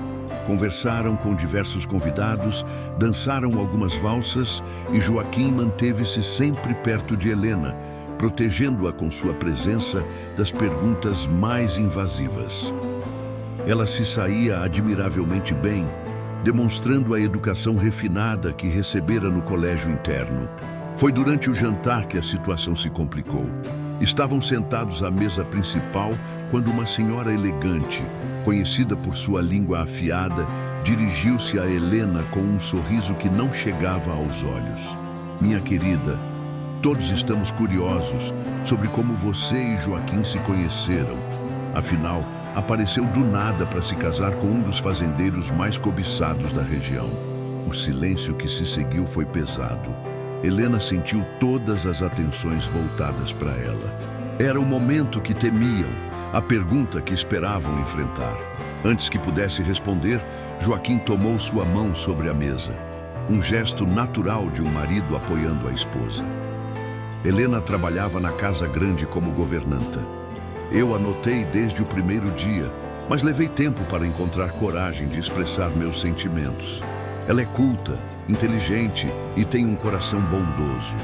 Conversaram com diversos convidados, dançaram algumas valsas e Joaquim manteve-se sempre perto de Helena, protegendo-a com sua presença das perguntas mais invasivas. Ela se saía admiravelmente bem, demonstrando a educação refinada que recebera no colégio interno. Foi durante o jantar que a situação se complicou. Estavam sentados à mesa principal quando uma senhora elegante, conhecida por sua língua afiada, dirigiu-se a Helena com um sorriso que não chegava aos olhos. Minha querida, todos estamos curiosos sobre como você e Joaquim se conheceram. Afinal, apareceu do nada para se casar com um dos fazendeiros mais cobiçados da região. O silêncio que se seguiu foi pesado. Helena sentiu todas as atenções voltadas para ela. Era o momento que temiam, a pergunta que esperavam enfrentar. Antes que pudesse responder, Joaquim tomou sua mão sobre a mesa. Um gesto natural de um marido apoiando a esposa. Helena trabalhava na Casa Grande como governanta. Eu a notei desde o primeiro dia, mas levei tempo para encontrar coragem de expressar meus sentimentos. Ela é culta, inteligente e tem um coração bondoso.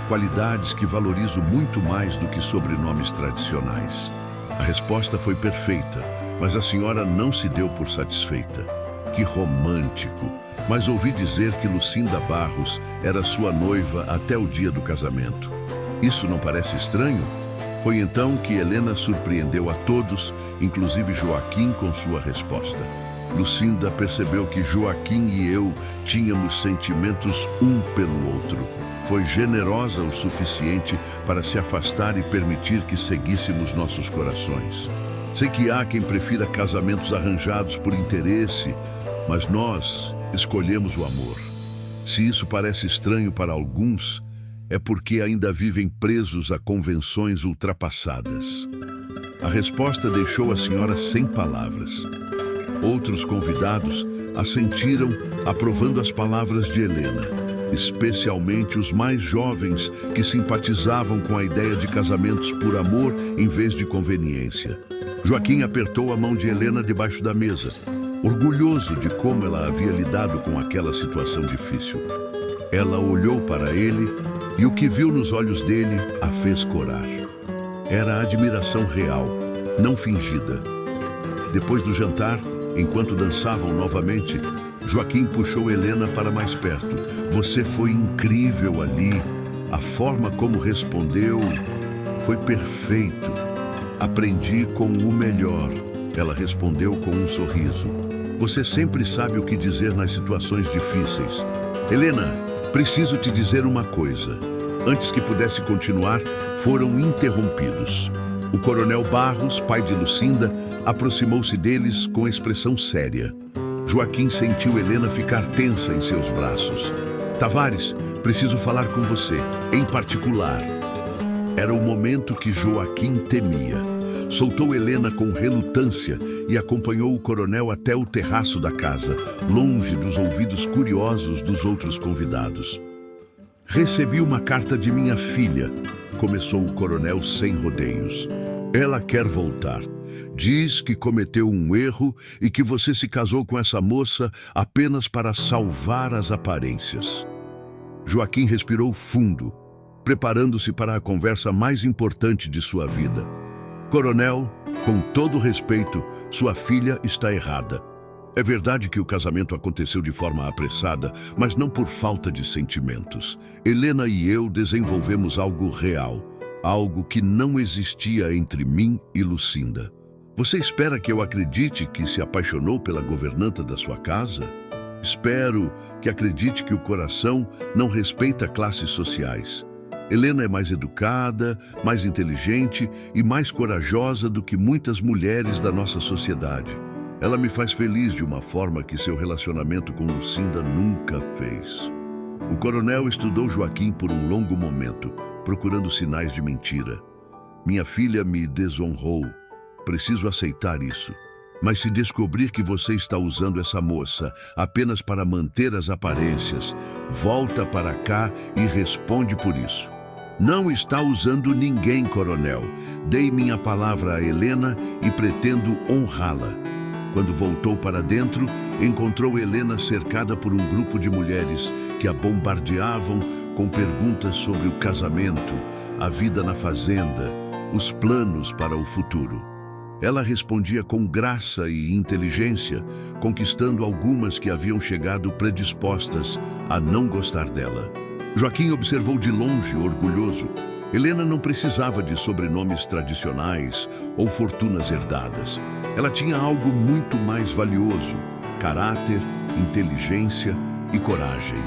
Qualidades que valorizo muito mais do que sobrenomes tradicionais. A resposta foi perfeita, mas a senhora não se deu por satisfeita. Que romântico! Mas ouvi dizer que Lucinda Barros era sua noiva até o dia do casamento. Isso não parece estranho? Foi então que Helena surpreendeu a todos, inclusive Joaquim, com sua resposta. Lucinda percebeu que Joaquim e eu tínhamos sentimentos um pelo outro. Foi generosa o suficiente para se afastar e permitir que seguíssemos nossos corações. Sei que há quem prefira casamentos arranjados por interesse, mas nós escolhemos o amor. Se isso parece estranho para alguns, é porque ainda vivem presos a convenções ultrapassadas. A resposta deixou a senhora sem palavras. Outros convidados assentiram, aprovando as palavras de Helena, especialmente os mais jovens que simpatizavam com a ideia de casamentos por amor em vez de conveniência. Joaquim apertou a mão de Helena debaixo da mesa, orgulhoso de como ela havia lidado com aquela situação difícil. Ela olhou para ele e o que viu nos olhos dele a fez corar. Era admiração real, não fingida. Depois do jantar, enquanto dançavam novamente, Joaquim puxou Helena para mais perto. Você foi incrível ali. A forma como respondeu foi perfeito. Aprendi com o melhor. Ela respondeu com um sorriso. Você sempre sabe o que dizer nas situações difíceis. Helena, preciso te dizer uma coisa. Antes que pudesse continuar, foram interrompidos. O coronel Barros, pai de Lucinda, aproximou-se deles com expressão séria. Joaquim sentiu Helena ficar tensa em seus braços. Tavares, preciso falar com você, em particular. Era o momento que Joaquim temia. Soltou Helena com relutância e acompanhou o coronel até o terraço da casa, longe dos ouvidos curiosos dos outros convidados. Recebi uma carta de minha filha, começou o coronel sem rodeios. Ela quer voltar. Diz que cometeu um erro e que você se casou com essa moça apenas para salvar as aparências. Joaquim respirou fundo, preparando-se para a conversa mais importante de sua vida. Coronel, com todo respeito, sua filha está errada. É verdade que o casamento aconteceu de forma apressada, mas não por falta de sentimentos. Helena e eu desenvolvemos algo real, algo que não existia entre mim e Lucinda. Você espera que eu acredite que se apaixonou pela governanta da sua casa? Espero que acredite que o coração não respeita classes sociais. Helena é mais educada, mais inteligente e mais corajosa do que muitas mulheres da nossa sociedade. Ela me faz feliz de uma forma que seu relacionamento com Lucinda nunca fez. O coronel estudou Joaquim por um longo momento, procurando sinais de mentira. Minha filha me desonrou. Preciso aceitar isso. Mas se descobrir que você está usando essa moça apenas para manter as aparências, volta para cá e responde por isso. Não está usando ninguém, coronel. Dei minha palavra a Helena e pretendo honrá-la. Quando voltou para dentro, encontrou Helena cercada por um grupo de mulheres que a bombardeavam com perguntas sobre o casamento, a vida na fazenda, os planos para o futuro. Ela respondia com graça e inteligência, conquistando algumas que haviam chegado predispostas a não gostar dela. Joaquim observou de longe, orgulhoso. Helena não precisava de sobrenomes tradicionais ou fortunas herdadas. Ela tinha algo muito mais valioso: caráter, inteligência e coragem.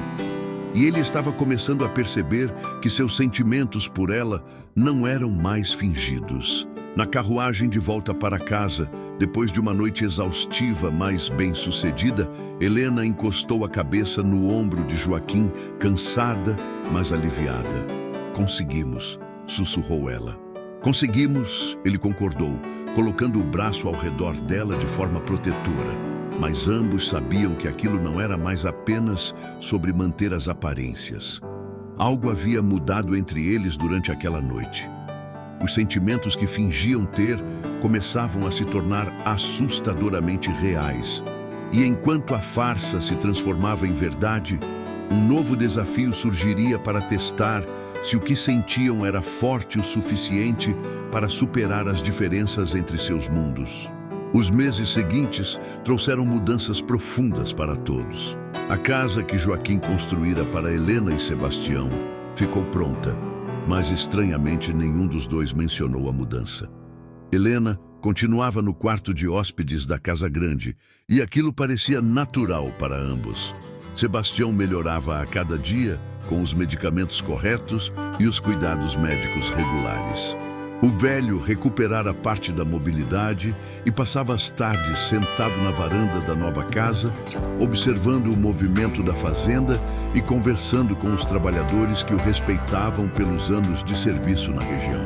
E ele estava começando a perceber que seus sentimentos por ela não eram mais fingidos. Na carruagem de volta para casa, depois de uma noite exaustiva, mas bem-sucedida, Helena encostou a cabeça no ombro de Joaquim, cansada, mas aliviada. Conseguimos, sussurrou ela. Conseguimos, ele concordou, colocando o braço ao redor dela de forma protetora. Mas ambos sabiam que aquilo não era mais apenas sobre manter as aparências. Algo havia mudado entre eles durante aquela noite. Os sentimentos que fingiam ter começavam a se tornar assustadoramente reais. E enquanto a farsa se transformava em verdade, um novo desafio surgiria para testar se o que sentiam era forte o suficiente para superar as diferenças entre seus mundos. Os meses seguintes trouxeram mudanças profundas para todos. A casa que Joaquim construíra para Helena e Sebastião ficou pronta, mas estranhamente nenhum dos dois mencionou a mudança. Helena continuava no quarto de hóspedes da casa grande e aquilo parecia natural para ambos. Sebastião melhorava a cada dia com os medicamentos corretos e os cuidados médicos regulares. O velho recuperara parte da mobilidade e passava as tardes sentado na varanda da nova casa, observando o movimento da fazenda e conversando com os trabalhadores que o respeitavam pelos anos de serviço na região.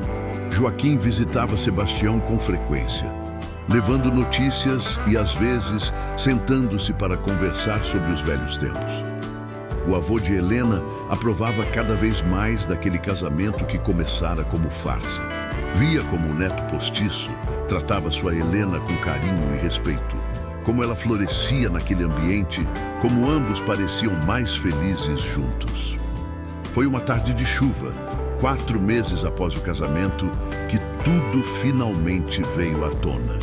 Joaquim visitava Sebastião com frequência, levando notícias e, às vezes, sentando-se para conversar sobre os velhos tempos. O avô de Helena aprovava cada vez mais daquele casamento que começara como farsa. Via como o neto postiço tratava sua Helena com carinho e respeito, como ela florescia naquele ambiente, como ambos pareciam mais felizes juntos. Foi uma tarde de chuva, 4 meses após o casamento, que tudo finalmente veio à tona.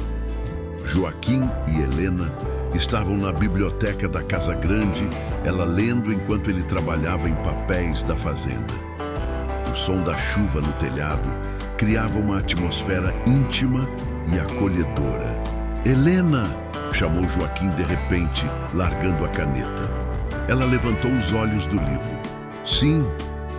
Joaquim e Helena estavam na biblioteca da Casa Grande, ela lendo enquanto ele trabalhava em papéis da fazenda. O som da chuva no telhado criava uma atmosfera íntima e acolhedora. Helena! Chamou Joaquim de repente, largando a caneta. Ela levantou os olhos do livro. Sim,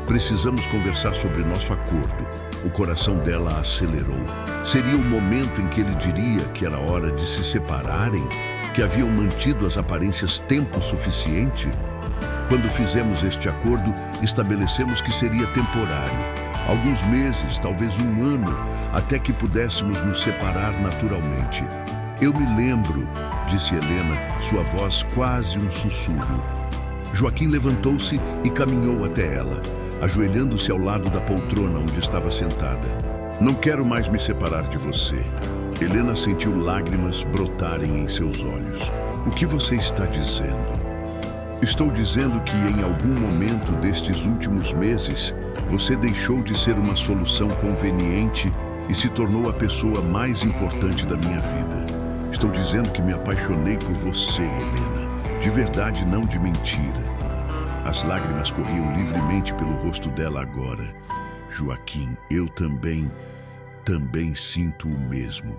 precisamos conversar sobre nosso acordo. O coração dela acelerou. Seria o momento em que ele diria que era hora de se separarem? Que haviam mantido as aparências tempo suficiente? Quando fizemos este acordo, estabelecemos que seria temporário. Alguns meses, talvez um ano, até que pudéssemos nos separar naturalmente. Eu me lembro, disse Helena, sua voz quase um sussurro. Joaquim levantou-se e caminhou até ela, ajoelhando-se ao lado da poltrona onde estava sentada. Não quero mais me separar de você. Helena sentiu lágrimas brotarem em seus olhos. O que você está dizendo? Estou dizendo que em algum momento destes últimos meses, você deixou de ser uma solução conveniente e se tornou a pessoa mais importante da minha vida. Estou dizendo que me apaixonei por você, Helena. De verdade, não de mentira. As lágrimas corriam livremente pelo rosto dela agora. Joaquim, eu também sinto o mesmo.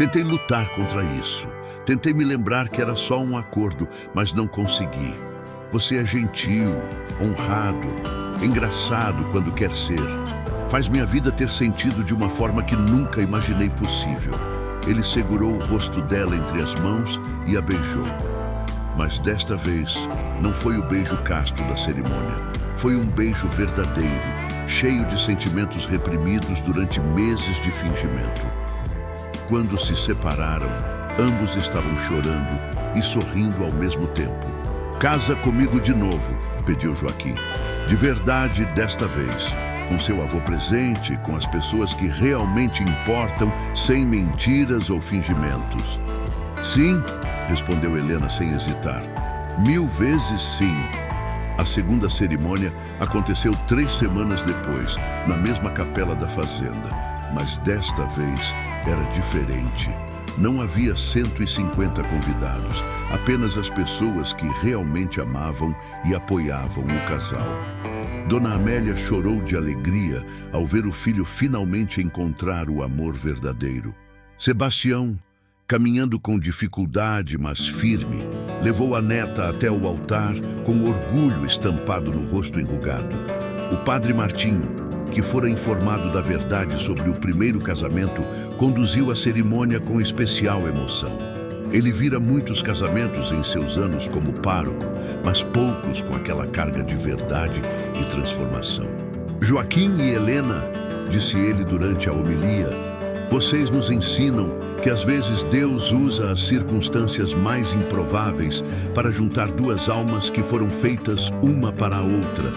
Tentei lutar contra isso. Tentei me lembrar que era só um acordo, mas não consegui. Você é gentil, honrado, engraçado quando quer ser. Faz minha vida ter sentido de uma forma que nunca imaginei possível. Ele segurou o rosto dela entre as mãos e a beijou. Mas desta vez, não foi o beijo casto da cerimônia. Foi um beijo verdadeiro, cheio de sentimentos reprimidos durante meses de fingimento. Quando se separaram, ambos estavam chorando e sorrindo ao mesmo tempo. "Casa comigo de novo", pediu Joaquim. "De verdade desta vez. Com seu avô presente, com as pessoas que realmente importam, sem mentiras ou fingimentos." "Sim", respondeu Helena sem hesitar. "1000 vezes sim." A segunda cerimônia aconteceu 3 semanas depois, na mesma capela da fazenda. Mas desta vez era diferente. Não havia 150 convidados, apenas as pessoas que realmente amavam e apoiavam o casal. Dona Amélia chorou de alegria ao ver o filho finalmente encontrar o amor verdadeiro. Sebastião, caminhando com dificuldade, mas firme, levou a neta até o altar com orgulho estampado no rosto enrugado. O padre Martinho, que fora informado da verdade sobre o primeiro casamento, conduziu a cerimônia com especial emoção. Ele vira muitos casamentos em seus anos como pároco, mas poucos com aquela carga de verdade e transformação. "Joaquim e Helena", disse ele durante a homilia, "vocês nos ensinam que às vezes Deus usa as circunstâncias mais improváveis para juntar 2 almas que foram feitas uma para a outra.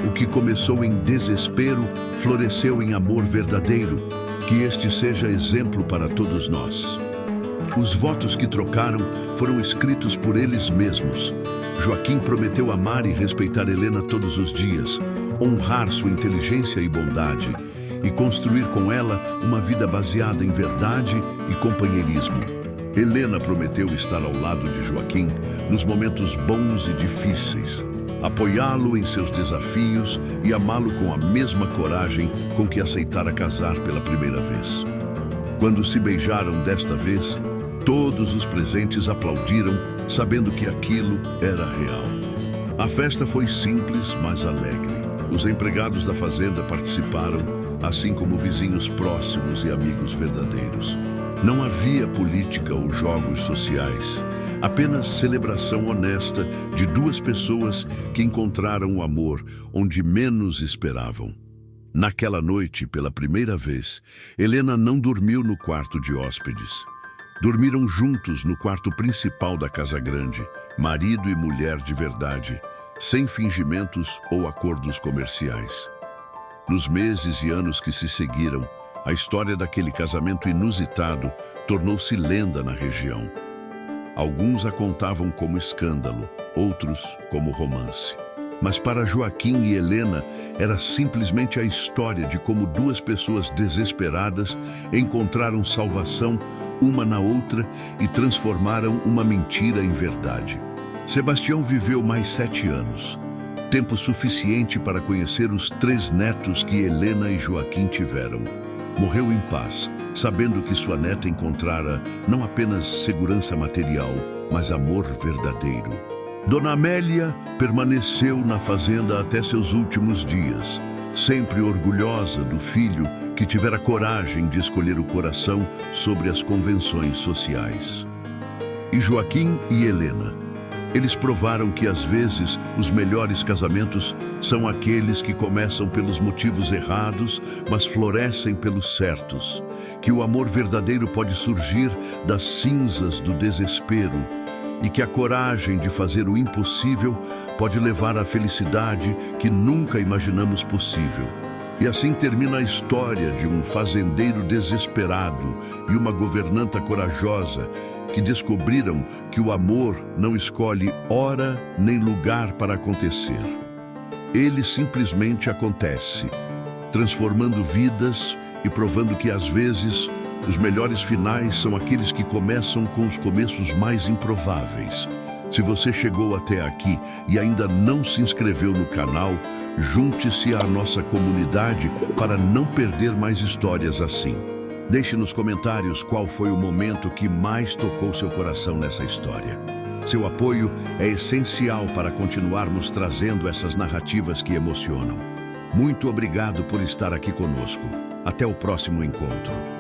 O que começou em desespero floresceu em amor verdadeiro. Que este seja exemplo para todos nós." Os votos que trocaram foram escritos por eles mesmos. Joaquim prometeu amar e respeitar Helena todos os dias, honrar sua inteligência e bondade, e construir com ela uma vida baseada em verdade e companheirismo. Helena prometeu estar ao lado de Joaquim nos momentos bons e difíceis, apoiá-lo em seus desafios e amá-lo com a mesma coragem com que aceitara casar pela primeira vez. Quando se beijaram desta vez, todos os presentes aplaudiram, sabendo que aquilo era real. A festa foi simples, mas alegre. Os empregados da fazenda participaram, assim como vizinhos próximos e amigos verdadeiros. Não havia política ou jogos sociais, apenas celebração honesta de 2 pessoas que encontraram o amor onde menos esperavam. Naquela noite, pela primeira vez, Helena não dormiu no quarto de hóspedes. Dormiram juntos no quarto principal da casa grande, marido e mulher de verdade, sem fingimentos ou acordos comerciais. Nos meses e anos que se seguiram, a história daquele casamento inusitado tornou-se lenda na região. Alguns a contavam como escândalo, outros como romance. Mas para Joaquim e Helena era simplesmente a história de como 2 pessoas desesperadas encontraram salvação uma na outra e transformaram uma mentira em verdade. Sebastião viveu mais 7 anos, tempo suficiente para conhecer os 3 netos que Helena e Joaquim tiveram. Morreu em paz, sabendo que sua neta encontrara não apenas segurança material, mas amor verdadeiro. Dona Amélia permaneceu na fazenda até seus últimos dias, sempre orgulhosa do filho que tivera coragem de escolher o coração sobre as convenções sociais. E Joaquim e Helena, eles provaram que às vezes os melhores casamentos são aqueles que começam pelos motivos errados, mas florescem pelos certos, que o amor verdadeiro pode surgir das cinzas do desespero, e que a coragem de fazer o impossível pode levar à felicidade que nunca imaginamos possível. E assim termina a história de um fazendeiro desesperado e uma governanta corajosa que descobriram que o amor não escolhe hora nem lugar para acontecer. Ele simplesmente acontece, transformando vidas e provando que às vezes os melhores finais são aqueles que começam com os começos mais improváveis. Se você chegou até aqui e ainda não se inscreveu no canal, junte-se à nossa comunidade para não perder mais histórias assim. Deixe nos comentários qual foi o momento que mais tocou seu coração nessa história. Seu apoio é essencial para continuarmos trazendo essas narrativas que emocionam. Muito obrigado por estar aqui conosco. Até o próximo encontro.